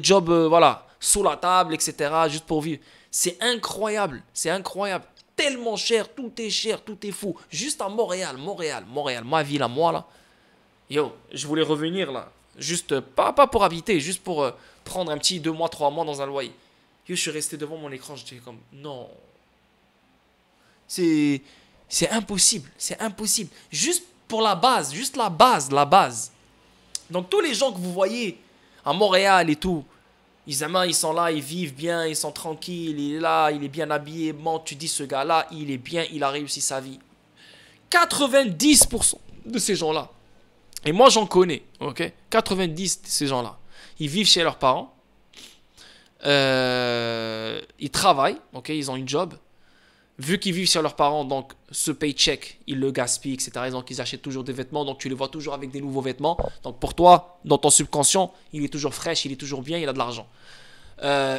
jobs, voilà, sous la table, etc., juste pour vivre. C'est incroyable, Tellement cher, tout est fou. Juste à Montréal, ma ville à moi, là. Yo, je voulais revenir, là. Juste, pas pour habiter, juste pour prendre un petit 2 mois, 3 mois dans un loyer. Yo, je suis resté devant mon écran, j'étais comme, non. C'est impossible, Juste pour la base, la base. Donc tous les gens que vous voyez à Montréal et tout, ils sont là, ils vivent bien, ils sont tranquilles, il est là, il est bien habillé. Bon, tu dis ce gars-là, il est bien, il a réussi sa vie. 90% de ces gens-là, et moi j'en connais, ok, 90% de ces gens-là, ils vivent chez leurs parents, ils travaillent, ok, ils ont une job. Vu qu'ils vivent chez leurs parents, donc ce paycheck, ils le gaspillent, etc. Donc ils achètent toujours des vêtements, donc tu les vois toujours avec des nouveaux vêtements. Donc pour toi, dans ton subconscient, il est toujours fraîche, il est toujours bien, il a de l'argent.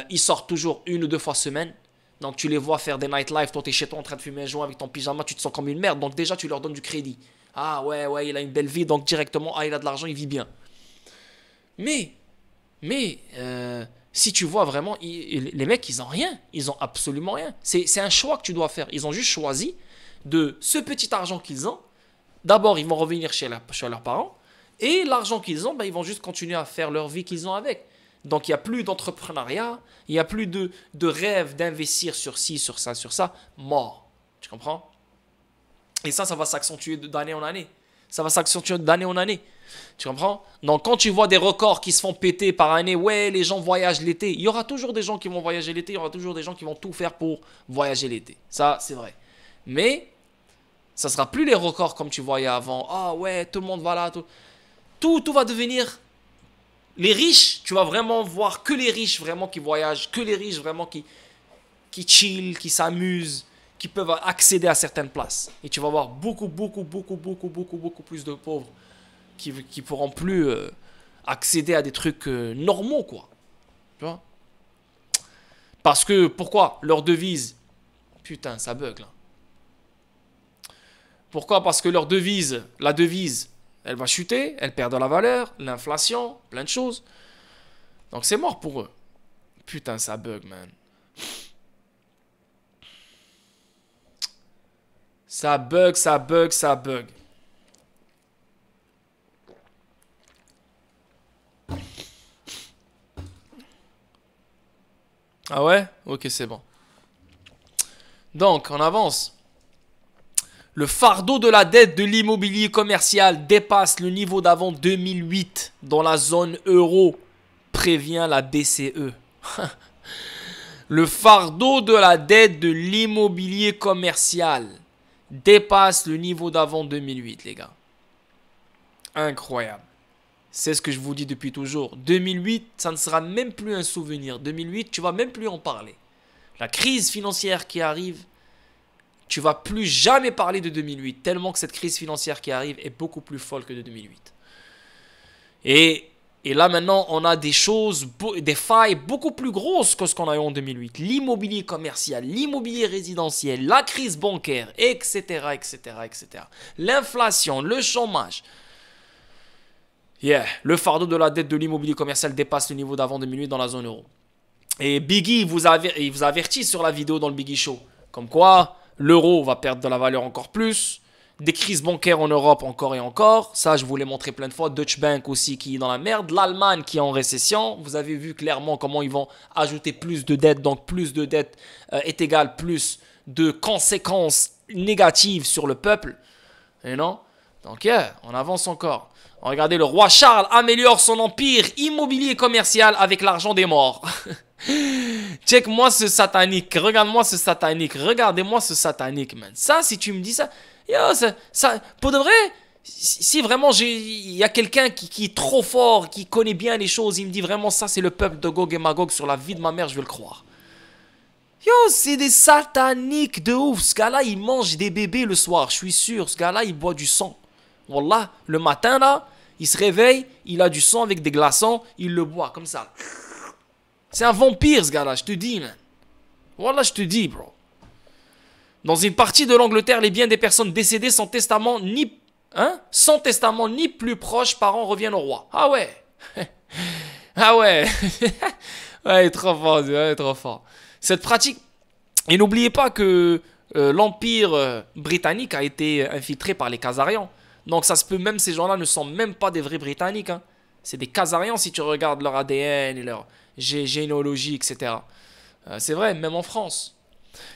Ils sortent toujours 1 ou 2 fois semaine. Donc tu les vois faire des nightlife, toi tu es chez toi en train de fumer un joint avec ton pyjama, tu te sens comme une merde. Donc déjà tu leur donnes du crédit. Ah ouais, il a une belle vie, donc directement, il a de l'argent, il vit bien. Mais si tu vois vraiment, les mecs, ils ont rien. Ils ont absolument rien. C'est un choix que tu dois faire. Ils ont juste choisi de ce petit argent qu'ils ont. D'abord, ils vont revenir chez leurs parents. Et l'argent qu'ils ont, ils vont juste continuer à faire leur vie qu'ils ont avec. Donc, il n'y a plus d'entrepreneuriat. Il n'y a plus de rêve d'investir sur ci, sur ça. Mort. Tu comprends? Et ça va s'accentuer d'année en année. Tu comprends? Donc quand tu vois des records qui se font péter par année, ouais, les gens voyagent l'été. Il y aura toujours des gens qui vont voyager l'été. Il y aura toujours des gens qui vont tout faire pour voyager l'été. Ça, c'est vrai. Mais ça sera plus les records comme tu voyais avant. Ah ouais, tout le monde va là. Tout va devenir... Les riches, tu vas vraiment voir que les riches vraiment qui voyagent, que les riches vraiment qui chill, qui s'amusent, qui peuvent accéder à certaines places. Et tu vas voir beaucoup plus de pauvres qui pourront plus accéder à des trucs normaux, quoi. Tu vois? Parce que, pourquoi? Leur devise, putain, ça bug, là. Pourquoi? Parce que la devise, elle va chuter, elle perd de la valeur, l'inflation, plein de choses. Donc c'est mort pour eux. Putain, ça bug, man. Ça bug. Ah ouais? Ok, c'est bon. Donc, on avance. Le fardeau de la dette de l'immobilier commercial dépasse le niveau d'avant 2008 dans la zone euro, prévient la BCE. Le fardeau de la dette de l'immobilier commercial dépasse le niveau d'avant 2008, les gars. Incroyable. C'est ce que je vous dis depuis toujours. 2008, ça ne sera même plus un souvenir. 2008, tu vas même plus en parler. La crise financière qui arrive, tu vas plus jamais parler de 2008, tellement que cette crise financière qui arrive est beaucoup plus folle que de 2008. Et là maintenant, on a des choses, des failles beaucoup plus grosses que ce qu'on a eu en 2008. L'immobilier commercial, l'immobilier résidentiel, la crise bancaire, etc., etc., etc. L'inflation, le chômage. Le fardeau de la dette de l'immobilier commercial dépasse le niveau d'avant 2008 dans la zone euro. Et Biggie, il vous avertit sur la vidéo dans le Biggie Show. Comme quoi, l'euro va perdre de la valeur encore plus. Des crises bancaires en Europe encore et encore. Ça, je vous l'ai montré plein de fois. Deutsche Bank aussi qui est dans la merde. L'Allemagne qui est en récession. Vous avez vu clairement comment ils vont ajouter plus de dettes. Donc, plus de dettes est égal plus de conséquences négatives sur le peuple. Et non? Donc, on avance encore. Regardez, le roi Charles améliore son empire immobilier et commercial avec l'argent des morts. Check-moi ce satanique. Regarde-moi ce satanique. Regardez-moi ce satanique, man. Ça, si tu me dis ça... Yo, ça, pour de vrai, si vraiment il y a quelqu'un qui est trop fort, qui connaît bien les choses, il me dit vraiment ça, c'est le peuple de Gog et Magog sur la vie de ma mère, je vais le croire. Yo, c'est des sataniques de ouf. Ce gars-là, il mange des bébés le soir, je suis sûr. Ce gars-là, il boit du sang. Wallah, le matin, là, il se réveille, il a du sang avec des glaçons, il le boit comme ça. C'est un vampire, ce gars-là, je te dis, man. Wallah, je te dis, bro. Dans une partie de l'Angleterre, les biens des personnes décédées sans testament ni plus proches parents reviennent au roi. Ah ouais. Ah ouais. Ouais, il est trop fort, il est trop fort. Cette pratique, et n'oubliez pas que l'Empire britannique a été infiltré par les Khazarians. Donc ça se peut, même ces gens-là ne sont même pas des vrais Britanniques. Hein. C'est des Khazarians si tu regardes leur ADN et leur généalogie, etc. C'est vrai, même en France.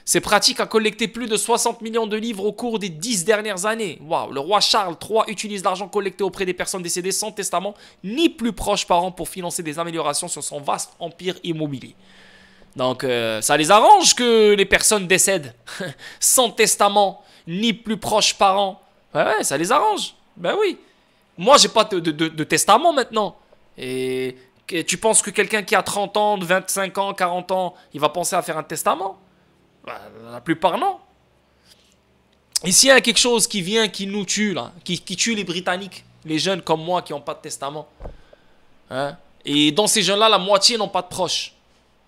Ces pratiques a collecté plus de 60 millions de livres au cours des 10 dernières années. Waouh, le roi Charles III utilise l'argent collecté auprès des personnes décédées sans testament ni plus proches parents pour financer des améliorations sur son vaste empire immobilier. Donc ça les arrange que les personnes décèdent sans testament ni plus proches parents. Ouais, ça les arrange. Ben oui. Moi, j'ai pas de testament maintenant. Et tu penses que quelqu'un qui a 30 ans, 25 ans, 40 ans, il va penser à faire un testament? La plupart, non. Ici, il y a quelque chose qui vient, qui nous tue, là. Qui tue les Britanniques. Les jeunes comme moi qui n'ont pas de testament. Hein? Et dans ces jeunes-là, la moitié n'ont pas de proches.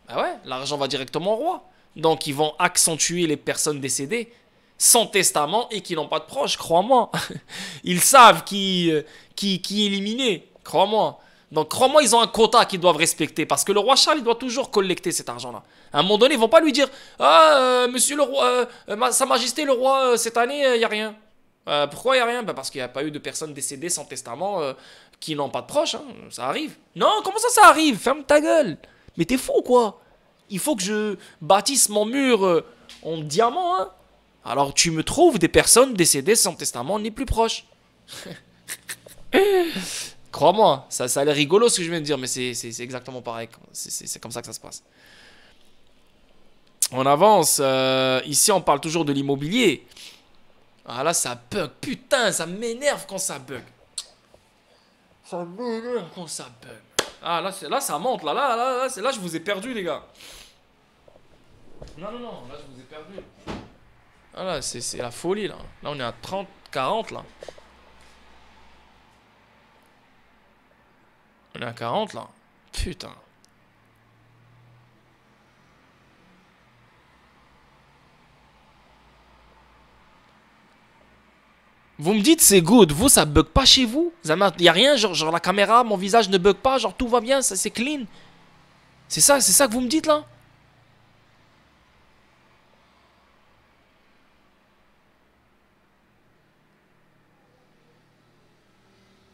Ben ouais, l'argent va directement au roi. Donc, ils vont accentuer les personnes décédées sans testament et qui n'ont pas de proches, crois-moi. Ils savent qui éliminer, crois-moi. Donc, crois-moi, ils ont un quota qu'ils doivent respecter. Parce que le roi Charles, il doit toujours collecter cet argent-là. À un moment donné, ils ne vont pas lui dire « Ah, monsieur le roi, sa majesté le roi, cette année, il n'y a rien. » Pourquoi il n'y a rien? Parce qu'il n'y a pas eu de personnes décédées sans testament qui n'ont pas de proches. Hein. Ça arrive. Non, comment ça arrive? Ferme ta gueule. Mais t'es fou, quoi. Il faut que je bâtisse mon mur en diamant. Hein. Alors, tu me trouves des personnes décédées sans testament ni plus proches. Crois-moi, ça a l'air rigolo ce que je viens de dire, mais c'est exactement pareil. C'est comme ça que ça se passe. On avance. Ici, on parle toujours de l'immobilier. Ah là, ça bug. Putain, ça m'énerve quand ça bug. Ça m'énerve quand ça bug. Ah là, ça monte. Là, je vous ai perdu, les gars. Non, là, je vous ai perdu. Ah là, c'est la folie, là. Là, on est à 30, 40, là. On est à 40 là. Putain. Vous me dites c'est good. Vous, ça bug pas chez vous? Il y a rien, genre la caméra, mon visage ne bug pas, genre tout va bien, c'est clean. C'est ça que vous me dites là?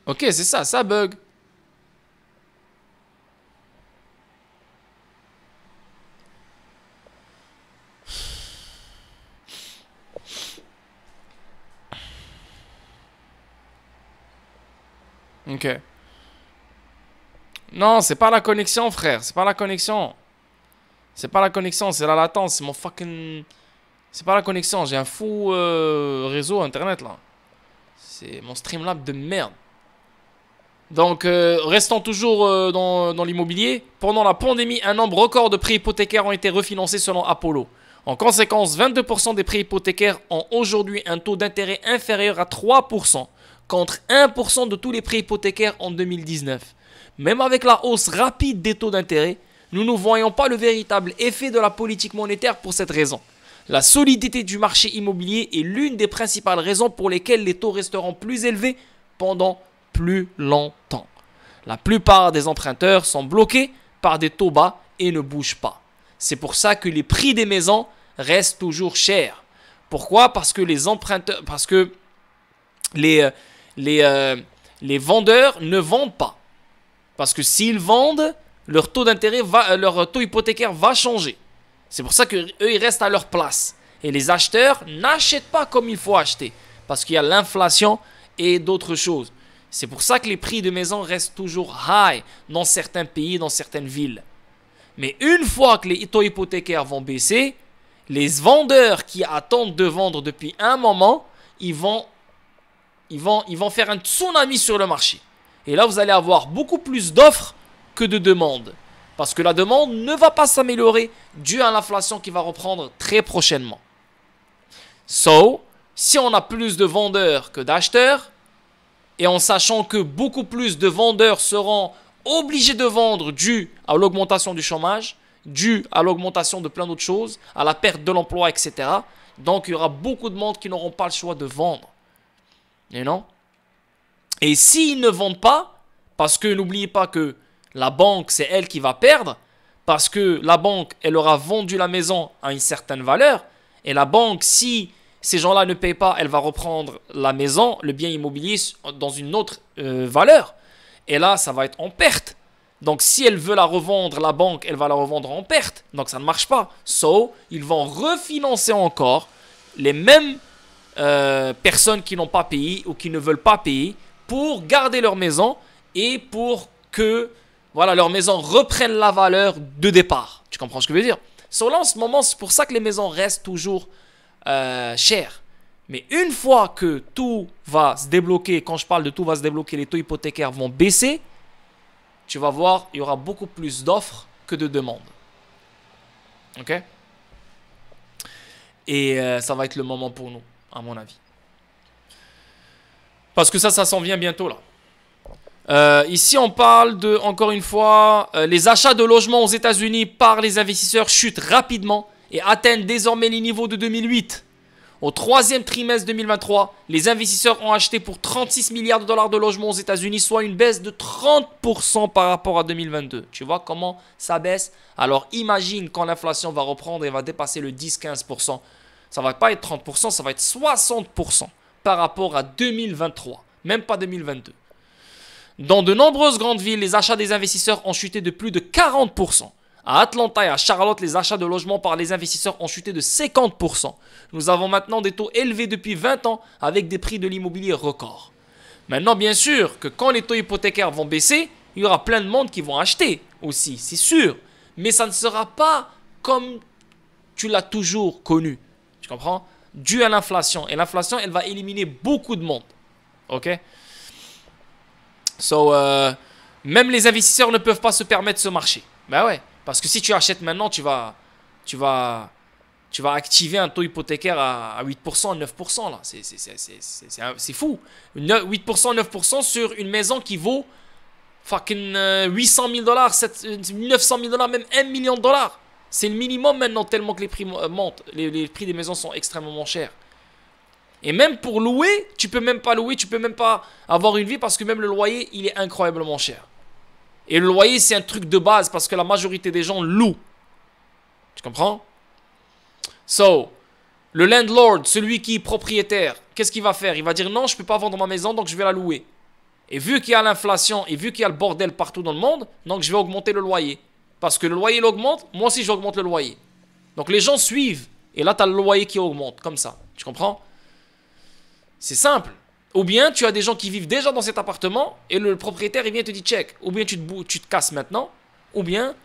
Ok, c'est ça bug. Ok. Non, c'est pas la connexion, frère. C'est pas la connexion. C'est pas la connexion, c'est la latence. C'est mon fucking... C'est pas la connexion. J'ai un fou réseau internet, là. C'est mon Streamlab de merde. Donc, restant toujours dans l'immobilier, pendant la pandémie, un nombre record de prêts hypothécaires ont été refinancés selon Apollo. En conséquence, 22% des prêts hypothécaires ont aujourd'hui un taux d'intérêt inférieur à 3%, contre 1% de tous les prêts hypothécaires en 2019. Même avec la hausse rapide des taux d'intérêt, nous ne voyons pas le véritable effet de la politique monétaire pour cette raison. La solidité du marché immobilier est l'une des principales raisons pour lesquelles les taux resteront plus élevés pendant plus longtemps. La plupart des emprunteurs sont bloqués par des taux bas et ne bougent pas. C'est pour ça que les prix des maisons restent toujours chers. Pourquoi? Parce que les emprunteurs, parce que les vendeurs ne vendent pas. Parce que s'ils vendent, leur taux d'intérêt leur taux hypothécaire va changer. C'est pour ça qu'eux, ils restent à leur place. Et les acheteurs n'achètent pas comme il faut acheter. Parce qu'il y a l'inflation et d'autres choses. C'est pour ça que les prix de maisons restent toujours high dans certains pays, dans certaines villes. Mais une fois que les taux hypothécaires vont baisser, les vendeurs qui attendent de vendre depuis un moment, ils vont faire un tsunami sur le marché. Et là, vous allez avoir beaucoup plus d'offres que de demandes. Parce que la demande ne va pas s'améliorer dû à l'inflation qui va reprendre très prochainement. So, si on a plus de vendeurs que d'acheteurs, et en sachant que beaucoup plus de vendeurs seront obligés de vendre dû à l'augmentation du chômage, dû à l'augmentation de plein d'autres choses, à la perte de l'emploi, etc. Donc, il y aura beaucoup de monde qui n'auront pas le choix de vendre. Et non? Et s'ils ne vendent pas, parce que n'oubliez pas que la banque, c'est elle qui va perdre, parce que la banque, elle aura vendu la maison à une certaine valeur, et la banque, si ces gens-là ne payent pas, elle va reprendre la maison, le bien immobilier, dans une autre valeur. Et là, ça va être en perte. Donc, si elle veut la revendre, la banque, elle va la revendre en perte. Donc, ça ne marche pas. So, ils vont refinancer encore les mêmes personnes qui n'ont pas payé ou qui ne veulent pas payer pour garder leur maison et pour que leur maison reprenne la valeur de départ. Tu comprends ce que je veux dire? So, là, en ce moment, c'est pour ça que les maisons restent toujours chères. Mais une fois que tout va se débloquer, quand je parle de tout va se débloquer, les taux hypothécaires vont baisser, tu vas voir, il y aura beaucoup plus d'offres que de demandes. Ok? Et ça va être le moment pour nous, à mon avis. Parce que ça s'en vient bientôt là. Ici, on parle de, encore une fois, les achats de logements aux États-Unis par les investisseurs chutent rapidement et atteignent désormais les niveaux de 2008. Au troisième trimestre 2023, les investisseurs ont acheté pour 36 milliards de dollars de logements aux États-Unis, soit une baisse de 30% par rapport à 2022. Tu vois comment ça baisse? Alors imagine quand l'inflation va reprendre et va dépasser le 10-15%. Ça ne va pas être 30%, ça va être 60% par rapport à 2023, même pas 2022. Dans de nombreuses grandes villes, les achats des investisseurs ont chuté de plus de 40%. À Atlanta et à Charlotte, les achats de logements par les investisseurs ont chuté de 50%. Nous avons maintenant des taux élevés depuis 20 ans avec des prix de l'immobilier records. Maintenant, bien sûr, que quand les taux hypothécaires vont baisser, il y aura plein de monde qui vont acheter aussi, c'est sûr. Mais ça ne sera pas comme tu l'as toujours connu. Tu comprends? Dû à l'inflation. Et l'inflation, elle va éliminer beaucoup de monde. Ok? So, même les investisseurs ne peuvent pas se permettre ce marché. Ben ouais. Parce que si tu achètes maintenant, tu vas activer un taux hypothécaire à 8%, 9%. Là. C'est fou. 8%, 9% sur une maison qui vaut fucking 800 000 dollars, 900 000 dollars, même 1 million de dollars. C'est le minimum maintenant tellement que les prix montent. Les prix des maisons sont extrêmement chers. Et même pour louer, tu peux même pas louer, tu peux même pas avoir une vie parce que même le loyer, il est incroyablement cher. Et le loyer, c'est un truc de base parce que la majorité des gens louent. Tu comprends? So, le landlord, celui qui est propriétaire, qu'est-ce qu'il va faire? Il va dire non, je ne peux pas vendre ma maison, donc je vais la louer. Et vu qu'il y a l'inflation et vu qu'il y a le bordel partout dans le monde, donc je vais augmenter le loyer. Parce que le loyer, il augmente, moi aussi j'augmente le loyer. Donc les gens suivent. Et là, tu as le loyer qui augmente, comme ça. Tu comprends? C'est simple. Ou bien tu as des gens qui vivent déjà dans cet appartement et le propriétaire il vient et te dit check. Ou bien tu te casses maintenant, ou bien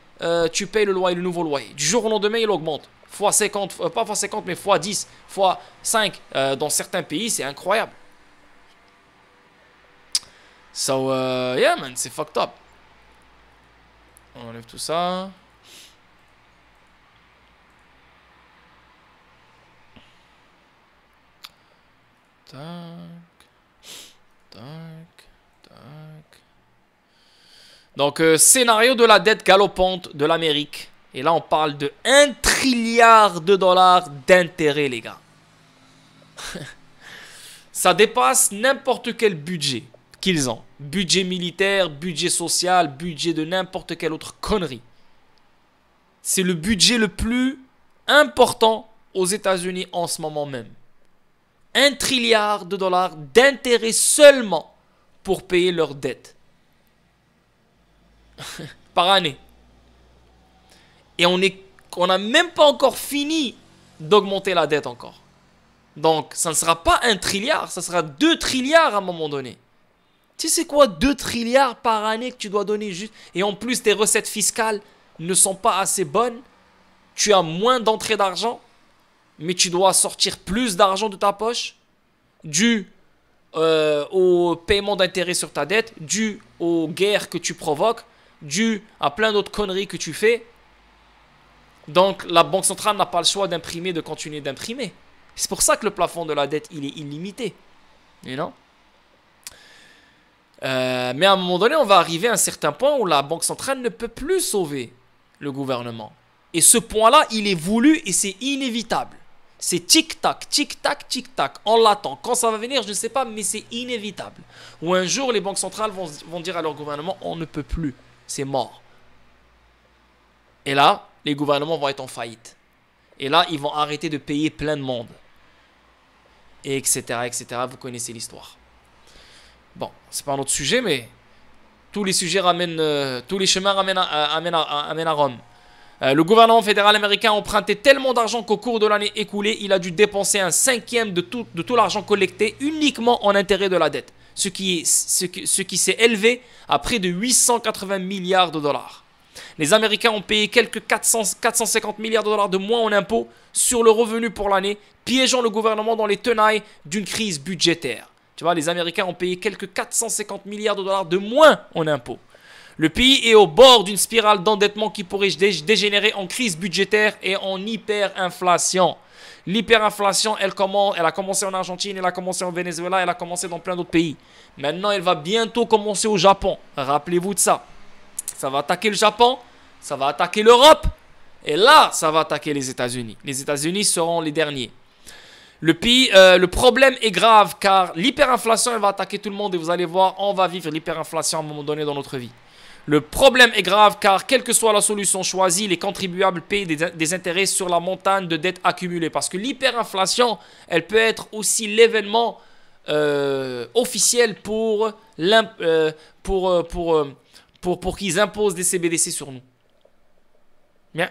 tu payes le loyer, le nouveau loyer. Du jour au lendemain il augmente. Fois 50, pas fois 50 mais fois 10, fois 5 dans certains pays, c'est incroyable. So, yeah, man, c'est fucked up. On enlève tout ça. Tac. Tac. Tac. Donc, scénario de la dette galopante de l'Amérique. Et là, on parle de 1 trilliard de dollars d'intérêts, les gars. Ça dépasse n'importe quel budget qu'ils ont. Budget militaire, budget social, budget de n'importe quelle autre connerie. C'est le budget le plus important aux États-Unis en ce moment même. 1 trilliard de dollars d'intérêts seulement pour payer leurs dettes. Par année. Et on n'a même pas encore fini d'augmenter la dette encore. Donc, ça ne sera pas 1 trilliard, ça sera 2 trilliards à un moment donné. Tu sais quoi, 2 trilliards par année que tu dois donner juste. Et en plus, tes recettes fiscales ne sont pas assez bonnes. Tu as moins d'entrée d'argent, mais tu dois sortir plus d'argent de ta poche, dû au paiement d'intérêt sur ta dette, dû aux guerres que tu provoques, dû à plein d'autres conneries que tu fais. Donc, la Banque centrale n'a pas le choix d'imprimer, de continuer d'imprimer. C'est pour ça que le plafond de la dette, il est illimité. You know? Mais à un moment donné, on va arriver à un certain point où la Banque centrale ne peut plus sauver le gouvernement. Et ce point-là, il est voulu et c'est inévitable. C'est tic-tac, tic-tac, tic-tac. On l'attend. Quand ça va venir, je ne sais pas, mais c'est inévitable. Ou un jour, les banques centrales vont dire à leur gouvernement, on ne peut plus. C'est mort. Et là, les gouvernements vont être en faillite. Et là, ils vont arrêter de payer plein de monde. Et etc., etc. Vous connaissez l'histoire. Bon, c'est pas un autre sujet, mais tous les sujets ramènent, tous les chemins ramènent à Rome. Le gouvernement fédéral américain a emprunté tellement d'argent qu'au cours de l'année écoulée, il a dû dépenser 1/5 de tout l'argent collecté uniquement en intérêts de la dette. Ce qui s'est élevé à près de 880 milliards de dollars. Les Américains ont payé quelques 450 milliards de dollars de moins en impôts sur le revenu pour l'année, piégeant le gouvernement dans les tenailles d'une crise budgétaire. Tu vois, les Américains ont payé quelques 450 milliards de dollars de moins en impôts. Le pays est au bord d'une spirale d'endettement qui pourrait dégénérer en crise budgétaire et en hyperinflation. L'hyperinflation, elle a commencé en Argentine, elle a commencé au Venezuela, elle a commencé dans plein d'autres pays. Maintenant, elle va bientôt commencer au Japon. Rappelez-vous de ça. Ça va attaquer le Japon, ça va attaquer l'Europe, et là, ça va attaquer les États-Unis. Les États-Unis seront les derniers. Le problème est grave car l'hyperinflation, elle va attaquer tout le monde et vous allez voir, on va vivre l'hyperinflation à un moment donné dans notre vie. Le problème est grave car quelle que soit la solution choisie, les contribuables payent des intérêts sur la montagne de dettes accumulées. Parce que l'hyperinflation, elle peut être aussi l'événement officiel pour qu'ils imposent des CBDC sur nous. Bien.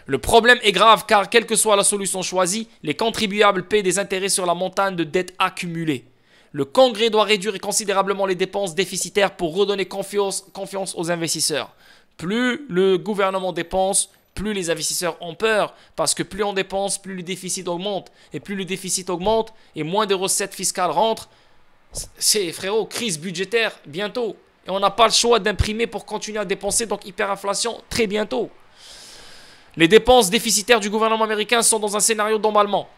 Le problème est grave car quelle que soit la solution choisie, les contribuables payent des intérêts sur la montagne de dettes accumulées. Le Congrès doit réduire considérablement les dépenses déficitaires pour redonner confiance aux investisseurs. Plus le gouvernement dépense, plus les investisseurs ont peur. Parce que plus on dépense, plus le déficit augmente. Et plus le déficit augmente et moins de recettes fiscales rentrent. C'est, frérot, crise budgétaire bientôt. Et on n'a pas le choix d'imprimer pour continuer à dépenser. Donc hyperinflation très bientôt. Les dépenses déficitaires du gouvernement américain sont dans un scénario d'emballement,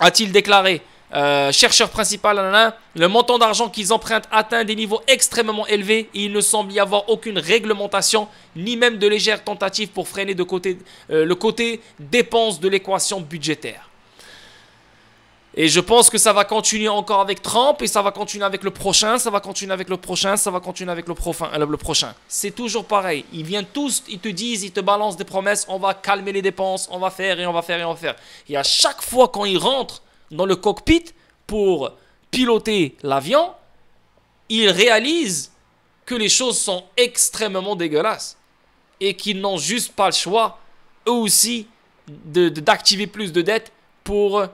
a-t-il déclaré. Chercheur principal, le montant d'argent qu'ils empruntent atteint des niveaux extrêmement élevés et il ne semble y avoir aucune réglementation, ni même de légères tentatives pour freiner le côté dépenses de l'équation budgétaire. Et je pense que ça va continuer encore avec Trump et ça va continuer avec le prochain, ça va continuer avec le prochain, ça va continuer avec le prochain. C'est toujours pareil. Ils viennent tous, ils te disent, ils te balancent des promesses, on va calmer les dépenses, on va faire et on va faire et on va faire. Et à chaque fois quand ils rentrent dans le cockpit pour piloter l'avion, ils réalisent que les choses sont extrêmement dégueulasses et qu'ils n'ont juste pas le choix, eux aussi, d'activer plus de dettes pour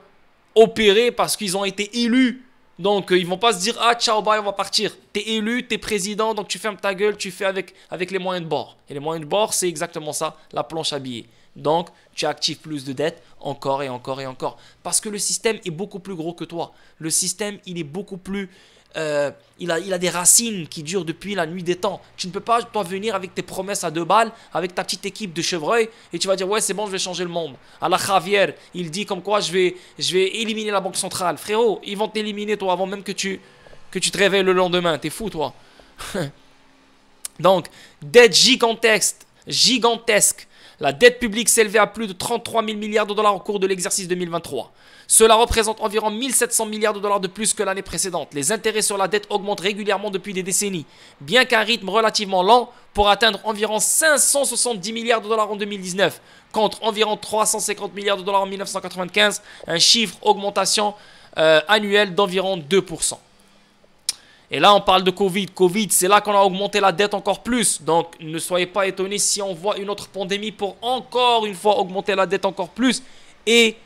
opérer parce qu'ils ont été élus. Donc ils vont pas se dire ah ciao bye on va partir. T'es élu, t'es président, donc tu fermes ta gueule, tu fais avec les moyens de bord. Et les moyens de bord c'est exactement ça, la planche à billets. Donc tu actives plus de dettes encore et encore et encore. Parce que le système est beaucoup plus gros que toi. Le système il est beaucoup plus il a des racines qui durent depuis la nuit des temps. Tu ne peux pas, toi, venir avec tes promesses à 2 balles, avec ta petite équipe de chevreuils, et tu vas dire, ouais, c'est bon, je vais changer le monde. À la Javier, il dit comme quoi je vais éliminer la Banque centrale. Frérot, ils vont t'éliminer, toi, avant même que tu te réveilles le lendemain. T'es fou, toi. Donc, dette gigantesque. La dette publique s'élevait à plus de 33 000 milliards de dollars au cours de l'exercice 2023. Cela représente environ 1700 milliards de dollars de plus que l'année précédente. Les intérêts sur la dette augmentent régulièrement depuis des décennies, bien qu'à un rythme relativement lent, pour atteindre environ 570 milliards de dollars en 2019, contre environ 350 milliards de dollars en 1995, un chiffre augmentation annuelle d'environ 2%. Et là, on parle de Covid. Covid, c'est là qu'on a augmenté la dette encore plus. Donc, ne soyez pas étonnés si on voit une autre pandémie pour encore une fois augmenter la dette encore plus et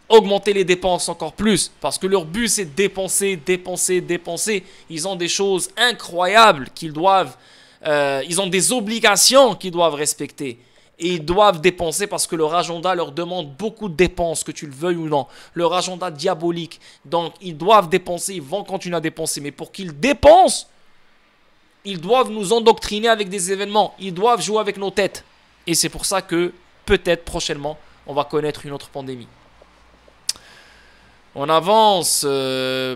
augmenter les dépenses encore plus. Parce que leur but, c'est dépenser, dépenser, dépenser. Ils ont des choses incroyables qu'ils doivent... ils ont des obligations qu'ils doivent respecter. Et ils doivent dépenser parce que leur agenda leur demande beaucoup de dépenses, que tu le veuilles ou non. Leur agenda diabolique. Donc, ils doivent dépenser, ils vont continuer à dépenser. Mais pour qu'ils dépensent, ils doivent nous endoctriner avec des événements. Ils doivent jouer avec nos têtes. Et c'est pour ça que, peut-être, prochainement, on va connaître une autre pandémie. On avance.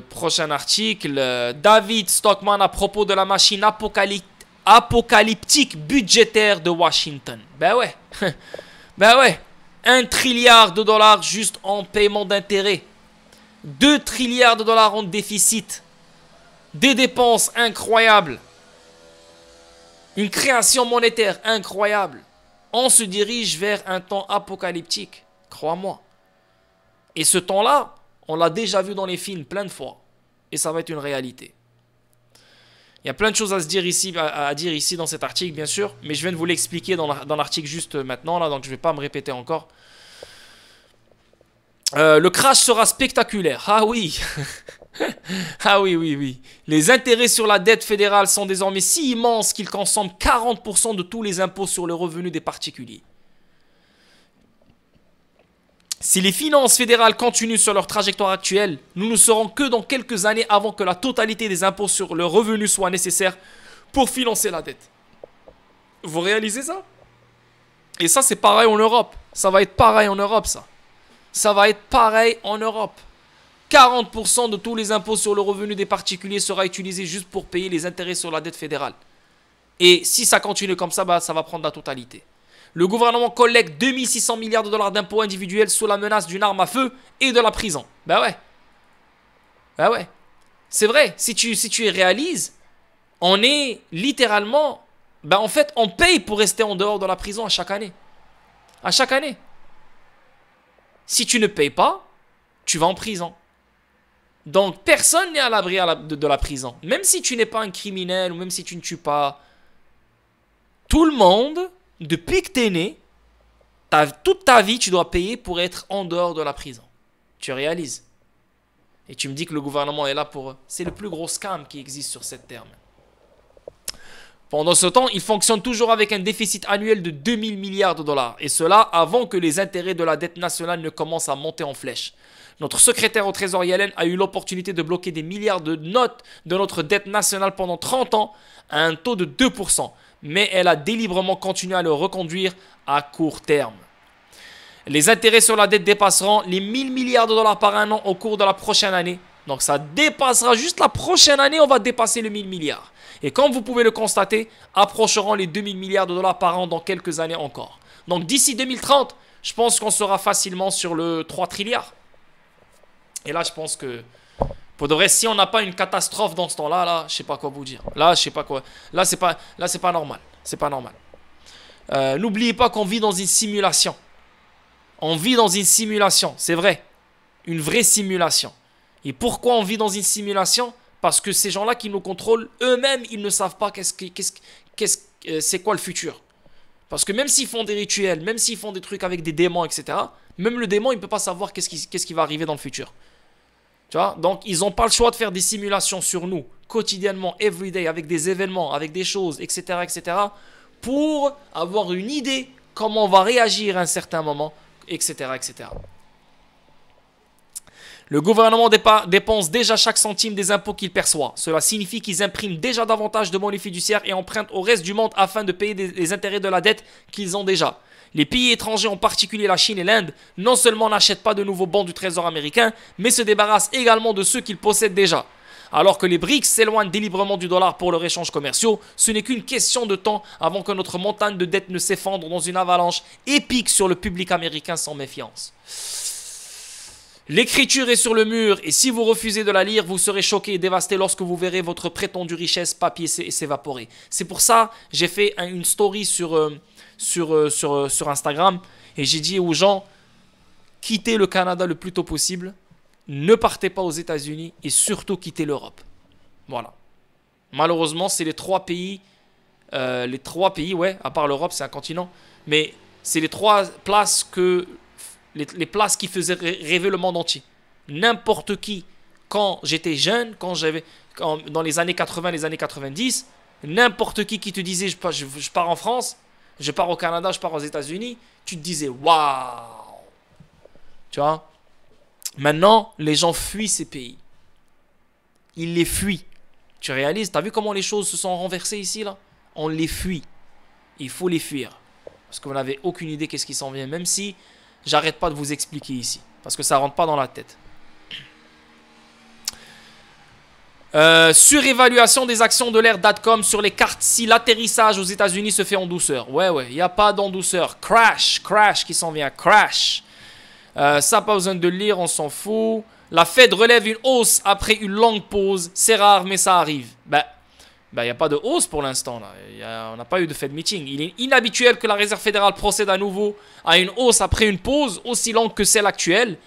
Prochain article. David Stockman à propos de la machine apocalyptique budgétaire de Washington. Ben ouais. Ben ouais. 1 trilliard de dollars juste en paiement d'intérêt. 2 trilliards de dollars en déficit. Des dépenses incroyables. Une création monétaire incroyable. On se dirige vers un temps apocalyptique. Crois-moi. Et ce temps-là, on l'a déjà vu dans les films plein de fois. Et ça va être une réalité. Il y a plein de choses à dire ici dans cet article, bien sûr. Mais je viens de vous l'expliquer dans l'article juste maintenant, là, donc je ne vais pas me répéter encore. Le crash sera spectaculaire. Ah oui. Ah oui, oui, oui. Les intérêts sur la dette fédérale sont désormais si immenses qu'ils consomment 40% de tous les impôts sur le revenu des particuliers. Si les finances fédérales continuent sur leur trajectoire actuelle, nous ne serons que dans quelques années avant que la totalité des impôts sur le revenu soit nécessaire pour financer la dette. Vous réalisez ça? Et ça, c'est pareil en Europe. Ça va être pareil en Europe, ça. Ça va être pareil en Europe. 40% de tous les impôts sur le revenu des particuliers sera utilisé juste pour payer les intérêts sur la dette fédérale. Et si ça continue comme ça, bah, ça va prendre la totalité. Le gouvernement collecte 2600 milliards de dollars d'impôts individuels sous la menace d'une arme à feu et de la prison. Ben ouais. Ben ouais. C'est vrai, si tu réalises, on est littéralement... Ben en fait, on paye pour rester en dehors de la prison à chaque année. À chaque année. Si tu ne payes pas, tu vas en prison. Donc personne n'est à l'abri de la prison. Même si tu n'es pas un criminel ou même si tu ne tues pas. Tout le monde... Depuis que tu es né, toute ta vie, tu dois payer pour être en dehors de la prison. Tu réalises. Et tu me dis que le gouvernement est là pour... C'est le plus gros scam qui existe sur cette terre. Pendant ce temps, il fonctionne toujours avec un déficit annuel de 2000 milliards de dollars. Et cela avant que les intérêts de la dette nationale ne commencent à monter en flèche. Notre secrétaire au Trésor Yellen a eu l'opportunité de bloquer des milliards de notes de notre dette nationale pendant 30 ans à un taux de 2%. Mais elle a délibérément continué à le reconduire à court terme. Les intérêts sur la dette dépasseront les 1000 milliards de dollars par an au cours de la prochaine année. Donc ça dépassera juste la prochaine année, on va dépasser les 1000 milliards. Et comme vous pouvez le constater, approcheront les 2000 milliards de dollars par an dans quelques années encore. Donc d'ici 2030, je pense qu'on sera facilement sur le 3 trilliards. Et là, je pense que... Pour de vrai, si on n'a pas une catastrophe dans ce temps-là, là, je sais pas quoi vous dire. Là, je sais pas quoi. Là, c'est pas normal. C'est pas normal. N'oubliez pas qu'on vit dans une simulation. On vit dans une simulation, c'est vrai. Une vraie simulation. Et pourquoi on vit dans une simulation? Parce que ces gens-là qui nous contrôlent, eux-mêmes, ils ne savent pas c'est quoi le futur. Parce que même s'ils font des rituels, même s'ils font des trucs avec des démons, etc., même le démon, il ne peut pas savoir qu'est-ce qui va arriver dans le futur. Tu vois? Donc, ils n'ont pas le choix de faire des simulations sur nous, quotidiennement, everyday, avec des événements, avec des choses, etc., etc., pour avoir une idée comment on va réagir à un certain moment, etc., etc. Le gouvernement dépense déjà chaque centime des impôts qu'il perçoit. Cela signifie qu'ils impriment déjà davantage de monnaie fiduciaire et empruntent au reste du monde afin de payer les intérêts de la dette qu'ils ont déjà. Les pays étrangers, en particulier la Chine et l'Inde, non seulement n'achètent pas de nouveaux bons du trésor américain, mais se débarrassent également de ceux qu'ils possèdent déjà. Alors que les BRICS s'éloignent délibérément du dollar pour leurs échanges commerciaux, ce n'est qu'une question de temps avant que notre montagne de dette ne s'effondre dans une avalanche épique sur le public américain sans méfiance. L'écriture est sur le mur et si vous refusez de la lire, vous serez choqué et dévasté lorsque vous verrez votre prétendue richesse papier s'évaporer. C'est pour ça que j'ai fait une story sur Instagram et j'ai dit aux gens, quittez le Canada le plus tôt possible, ne partez pas aux États-Unis et surtout quittez l'Europe. Voilà. Malheureusement, c'est les trois pays, ouais, à part l'Europe, c'est un continent, mais c'est les trois places les places qui faisaient rêver le monde entier. N'importe qui, quand j'étais jeune, dans les années 80, les années 90, n'importe qui te disait je pars en France, je pars au Canada, je pars aux États-Unis, tu te disais waouh. Tu vois? Maintenant, les gens fuient ces pays. Ils les fuient. Tu réalises? Tu as vu comment les choses se sont renversées ici là? On les fuit. Il faut les fuir. Parce que vous n'avez aucune idée qu'est-ce qui s'en vient. Même si j'arrête pas de vous expliquer ici. Parce que ça rentre pas dans la tête. Surévaluation des actions de l'Air.com sur les cartes si l'atterrissage aux États-Unis se fait en douceur. Ouais, il n'y a pas d'en douceur. Crash qui s'en vient. Crash. Ça, pas besoin de le lire, on s'en fout. La Fed relève une hausse après une longue pause. C'est rare, mais ça arrive. Il n'y a pas de hausse pour l'instant. On n'a pas eu de Fed meeting. Il est inhabituel que la Réserve fédérale procède à nouveau à une hausse après une pause aussi longue que celle actuelle.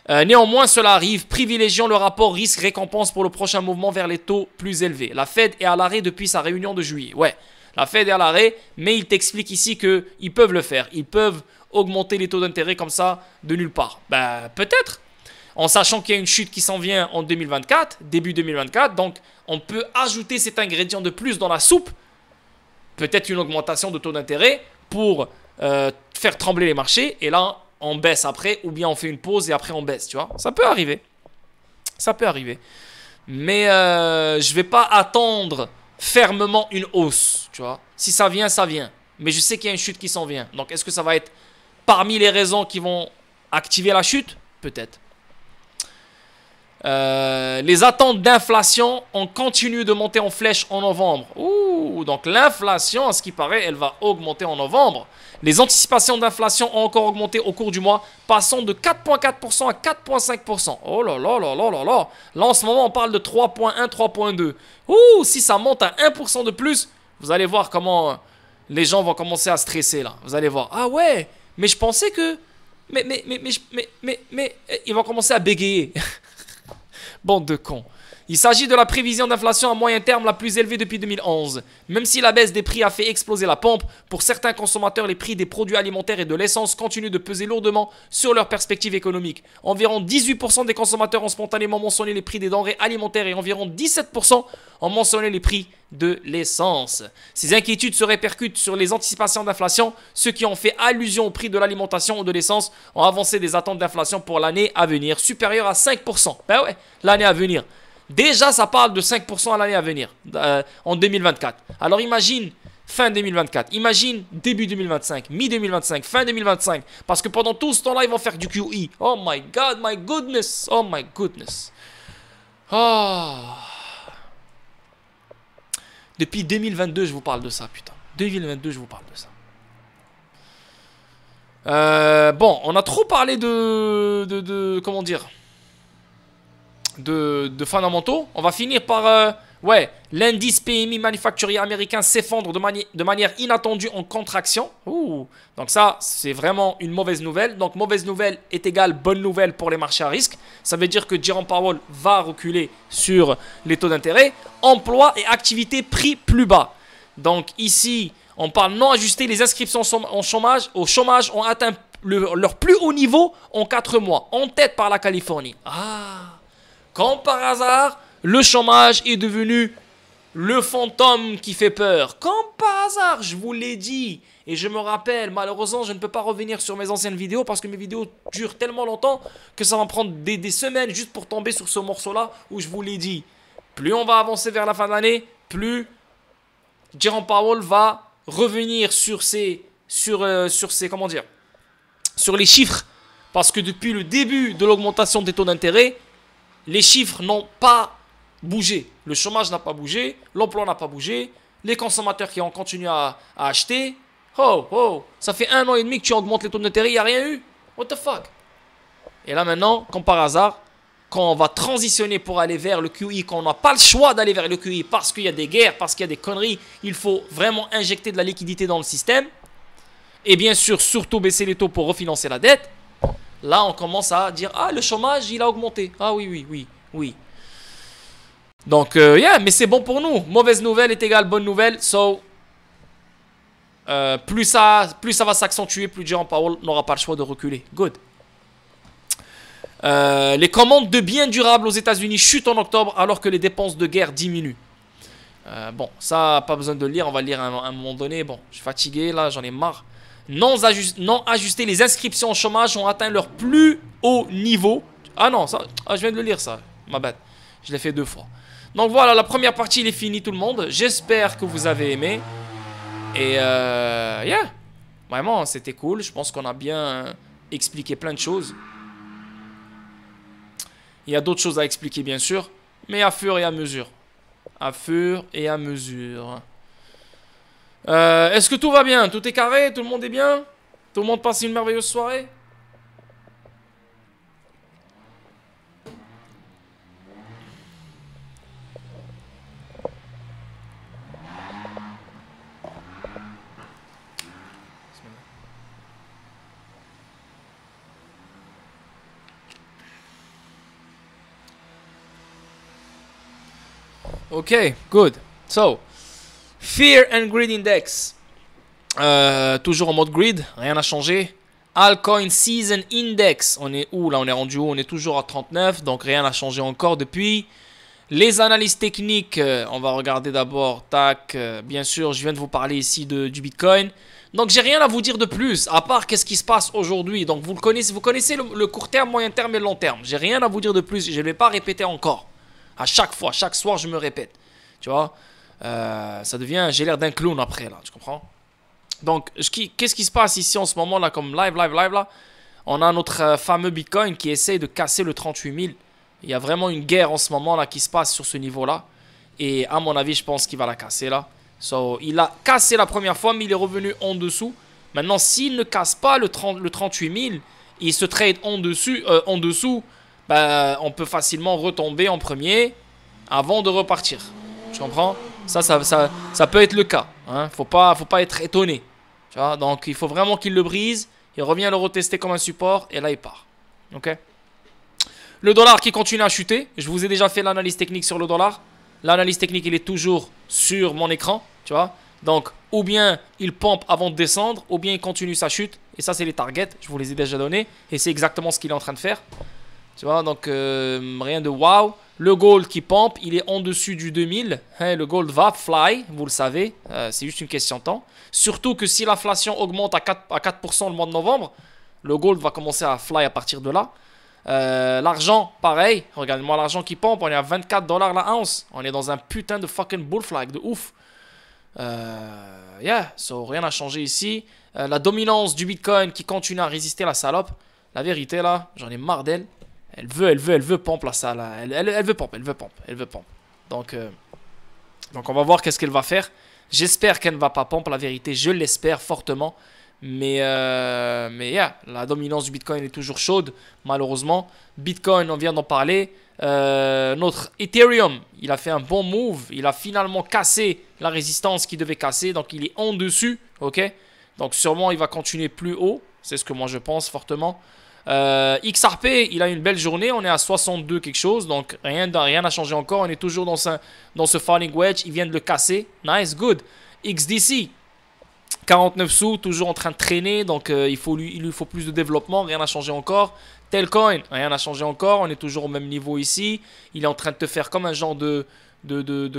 Néanmoins, cela arrive, privilégiant le rapport risque-récompense pour le prochain mouvement vers les taux plus élevés. La Fed est à l'arrêt depuis sa réunion de juillet. Ouais, la Fed est à l'arrêt, mais il t'explique ici qu'ils peuvent le faire. Ils peuvent augmenter les taux d'intérêt comme ça de nulle part. Peut-être, en sachant qu'il y a une chute qui s'en vient en 2024, début 2024, donc on peut ajouter cet ingrédient de plus dans la soupe, peut-être une augmentation de taux d'intérêt pour faire trembler les marchés, et là, on baisse après, ou bien on fait une pause et après on baisse, tu vois. Ça peut arriver. Ça peut arriver. Mais je ne vais pas attendre fermement une hausse, tu vois. Si ça vient, ça vient. Mais je sais qu'il y a une chute qui s'en vient. Donc, est-ce que ça va être parmi les raisons qui vont activer la chute? Peut-être. Les attentes d'inflation ont continué de monter en flèche en novembre. Ouh, donc l'inflation, à ce qui paraît, elle va augmenter en novembre. Les anticipations d'inflation ont encore augmenté au cours du mois, passant de 4,4% à 4,5%. Oh là là là là là là. Là, en ce moment, on parle de 3,1, 3,2. Ouh, si ça monte à 1% de plus, vous allez voir comment les gens vont commencer à stresser là. Vous allez voir. Ah ouais, mais je pensais que... Mais, ils vont commencer à bégayer. Bande de cons. Il s'agit de la prévision d'inflation à moyen terme la plus élevée depuis 2011. Même si la baisse des prix a fait exploser la pompe, pour certains consommateurs, les prix des produits alimentaires et de l'essence continuent de peser lourdement sur leurs perspectives économiques. Environ 18% des consommateurs ont spontanément mentionné les prix des denrées alimentaires et environ 17% ont mentionné les prix de l'essence. Ces inquiétudes se répercutent sur les anticipations d'inflation. Ceux qui ont fait allusion au prix de l'alimentation ou de l'essence ont avancé des attentes d'inflation pour l'année à venir, supérieures à 5%. Ben ouais, l'année à venir. Déjà, ça parle de 5% à l'année à venir, en 2024. Alors imagine fin 2024, imagine début 2025, mi-2025, fin 2025. Parce que pendant tout ce temps-là, ils vont faire du QE. Oh my God, my goodness, oh my goodness. Oh. Depuis 2022, je vous parle de ça, putain. 2022, je vous parle de ça. Bon, on a trop parlé comment dire, de fondamentaux. On va finir par l'indice PMI manufacturier américain s'effondre de manière inattendue en contraction. Ouh. Donc ça, c'est vraiment une mauvaise nouvelle. Donc mauvaise nouvelle est égale bonne nouvelle pour les marchés à risque. Ça veut dire que Jerome Powell va reculer sur les taux d'intérêt. Emploi et activité prix plus bas. Donc ici, on parle non ajusté. Les inscriptions au chômage ont atteint leur plus haut niveau en 4 mois. En tête par la Californie. Ah. Comme par hasard, le chômage est devenu Le fantôme qui fait peur. Comme par hasard, je vous l'ai dit. Et je me rappelle, malheureusement, je ne peux pas revenir sur mes anciennes vidéos parce que mes vidéos durent tellement longtemps que ça va me prendre des semaines juste pour tomber sur ce morceau-là où je vous l'ai dit. Plus on va avancer vers la fin de l'année, plus Jerome Powell va revenir sur comment dire, sur les chiffres. Parce que depuis le début de l'augmentation des taux d'intérêt, les chiffres n'ont pas bougé. Le chômage n'a pas bougé, l'emploi n'a pas bougé, les consommateurs qui ont continué à acheter. Oh, ça fait 1 an et demi que tu augmentes les taux d'intérêt, il n'y a rien eu. What the fuck? Et là maintenant, comme par hasard, quand on va transitionner pour aller vers le QE, quand on n'a pas le choix d'aller vers le QE parce qu'il y a des guerres, parce qu'il y a des conneries, il faut vraiment injecter de la liquidité dans le système. Et bien sûr, surtout baisser les taux pour refinancer la dette. Là, on commence à dire, ah, le chômage, il a augmenté. Ah oui. Donc, mais c'est bon pour nous. Mauvaise nouvelle est égale bonne nouvelle. So, plus ça va s'accentuer, plus Jerome Powell n'aura pas le choix de reculer. Good. Les commandes de biens durables aux États-Unis chutent en octobre alors que les dépenses de guerre diminuent. Bon, ça, pas besoin de le lire. On va le lire à un moment donné. Bon, je suis fatigué là, j'en ai marre. Non ajustés, les inscriptions au chômage ont atteint leur plus haut niveau. Ah non, ça, je viens de le lire ça. Ma bad. Je l'ai fait 2 fois. Donc voilà, la première partie, il est fini tout le monde. J'espère que vous avez aimé. Et yeah. Vraiment, c'était cool. Je pense qu'on a bien expliqué plein de choses. Il y a d'autres choses à expliquer, bien sûr. Mais à fur et à mesure. À fur et à mesure. Est-ce que tout va bien? Tout est carré? Tout le monde est bien? Tout le monde passe une merveilleuse soirée? Ok, good. So, Fear and Greed Index. Toujours en mode greed, rien n'a changé. Altcoin Season Index. On est où là? On est rendu où? On est toujours à 39, donc rien n'a changé encore depuis. Les analyses techniques, on va regarder d'abord. Tac, bien sûr, je viens de vous parler ici du Bitcoin. Donc j'ai rien à vous dire de plus, à part qu'est-ce qui se passe aujourd'hui. Donc vous connaissez le court terme, moyen terme et le long terme. J'ai rien à vous dire de plus, je ne vais pas répéter encore. À chaque fois, chaque soir, je me répète. Tu vois, ça devient, j'ai l'air d'un clown après, là, tu comprends? Donc, qu'est-ce qui se passe ici en ce moment, là, comme live, là? On a notre fameux Bitcoin qui essaye de casser le 38 000. Il y a vraiment une guerre en ce moment, là, qui se passe sur ce niveau-là. Et à mon avis, je pense qu'il va la casser, là. So, il a cassé la première fois, mais il est revenu en dessous. Maintenant, s'il ne casse pas le 38 000, il se trade en dessous, bah, on peut facilement retomber en premier avant de repartir. Tu comprends? Ça peut être le cas. Hein? Faut pas être étonné. Tu vois? Donc, il faut vraiment qu'il le brise. Il revient le retester comme un support. Et là, il part. Ok? Le dollar qui continue à chuter. Je vous ai déjà fait l'analyse technique sur le dollar. L'analyse technique, il est toujours sur mon écran. Tu vois? Donc, ou bien il pompe avant de descendre, ou bien il continue sa chute. Et ça, c'est les targets. Je vous les ai déjà donnés. Et c'est exactement ce qu'il est en train de faire. Tu vois, donc rien de wow. Le gold qui pompe, il est en dessus du 2000. Hein, le gold va fly, vous le savez. C'est juste une question de temps. Surtout que si l'inflation augmente à 4% le mois de novembre, le gold va commencer à fly à partir de là. L'argent, pareil. Regardez-moi l'argent qui pompe. On est à 24 $ la ounce. On est dans un putain de fucking bull flag de ouf. Yeah, so rien n'a changé ici. La dominance du Bitcoin qui continue à résister à la salope. La vérité là, j'en ai marre d'elle. Elle veut pompe la salle. Elle veut pompe. Donc on va voir qu'est-ce qu'elle va faire. J'espère qu'elle ne va pas pompe. La vérité, je l'espère fortement. Mais yeah, la dominance du Bitcoin est toujours chaude, malheureusement. Bitcoin, on vient d'en parler. Notre Ethereum, il a fait un bon move. Il a finalement cassé la résistance qu'il devait casser. Donc il est en dessus. Ok. Donc sûrement il va continuer plus haut. C'est ce que moi je pense fortement. XRP, il a une belle journée. On est à 62 quelque chose. Donc rien n'a changé encore. On est toujours dans ce falling wedge. Il vient de le casser. Nice, good. XDC, 49 sous, toujours en train de traîner. Donc il lui faut plus de développement. Rien n'a changé encore. Telcoin, rien n'a changé encore. On est toujours au même niveau ici. Il est en train de te faire comme un genre de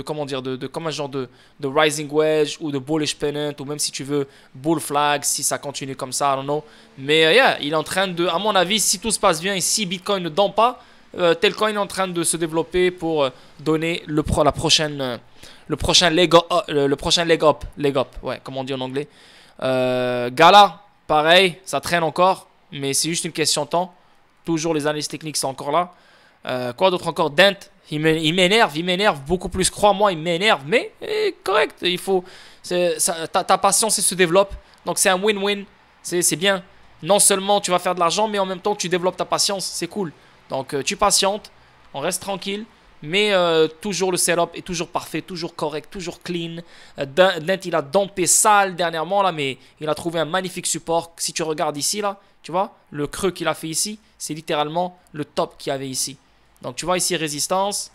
comment dire, comme un genre de rising wedge ou de bullish pennant, ou même si tu veux bull flag, si ça continue comme ça, I don't know. Mais yeah, il est en train de, à mon avis, si tout se passe bien et si Bitcoin ne dent pas, Telcoin est en train de se développer pour donner le prochain leg up, ouais, comme on dit en anglais. Gala, pareil, ça traîne encore, mais c'est juste une question de temps. Toujours les analyses techniques sont encore là. Quoi d'autre encore? Dent, il m'énerve beaucoup plus, crois-moi, il m'énerve, mais correct, il faut, ta patience se développe, donc c'est un win-win, c'est bien. Non seulement tu vas faire de l'argent, mais en même temps tu développes ta patience, c'est cool. Donc tu patientes, on reste tranquille, mais toujours le setup est toujours parfait, toujours correct, toujours clean. Dent, il a dompé sale dernièrement là, mais il a trouvé un magnifique support. Si tu regardes ici là, tu vois, le creux qu'il a fait ici, c'est littéralement le top qu'il y avait ici. Donc tu vois ici résistance,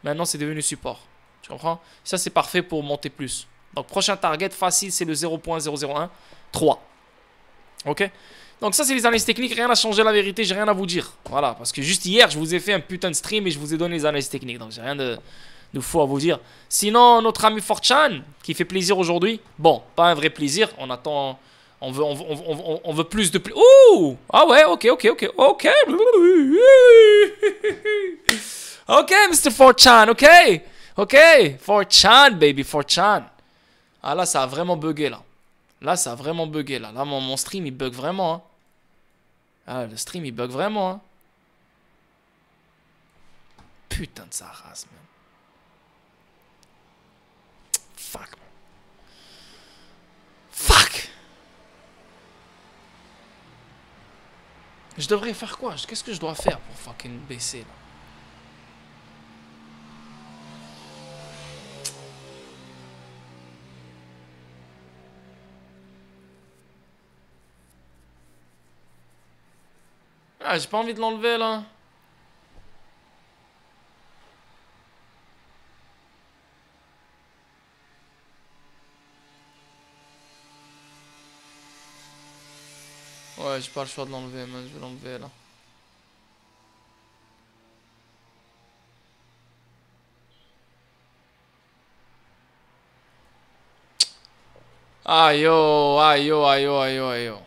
maintenant c'est devenu support. Tu comprends? Ça c'est parfait pour monter plus. Donc prochain target facile, c'est le 0.001.3. Ok? Donc ça c'est les analyses techniques, rien n'a changé la vérité, j'ai rien à vous dire. Voilà, parce que juste hier je vous ai fait un putain de stream et je vous ai donné les analyses techniques. Donc j'ai rien de fou à vous dire. Sinon notre ami Fortran, qui fait plaisir aujourd'hui. Bon, pas un vrai plaisir, on attend... On veut plus de... Ouh! Ah ouais, ok. Ok, Mr. Fortran, ok, Fortran, baby, Fortran. Ah là, ça a vraiment bugué, là. Là, mon stream, il bug vraiment, hein. Ah, le stream, il bug vraiment, hein. Putain de sa race, man. Fuck. Je devrais faire quoi? Qu'est-ce que je dois faire pour fucking baisser, là? Ah, j'ai pas envie de l'enlever, là. Ouais, j'ai pas le choix de l'enlever, man. Je vais l'enlever, là. Aïe, oh, aïe, oh, aïe, oh, aïe, oh, aïe, oh.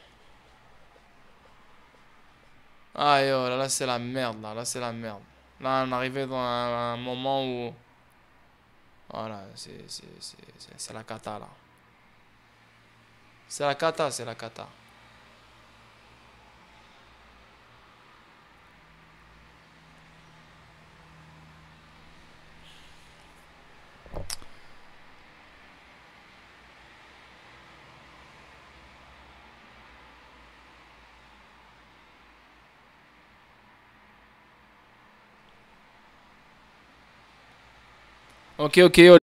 Aïe, oh, là, c'est la merde, là. Là, c'est la merde. Là, on est arrivé dans un moment où... Voilà, c'est la cata, là. C'est la cata. Ok, oh,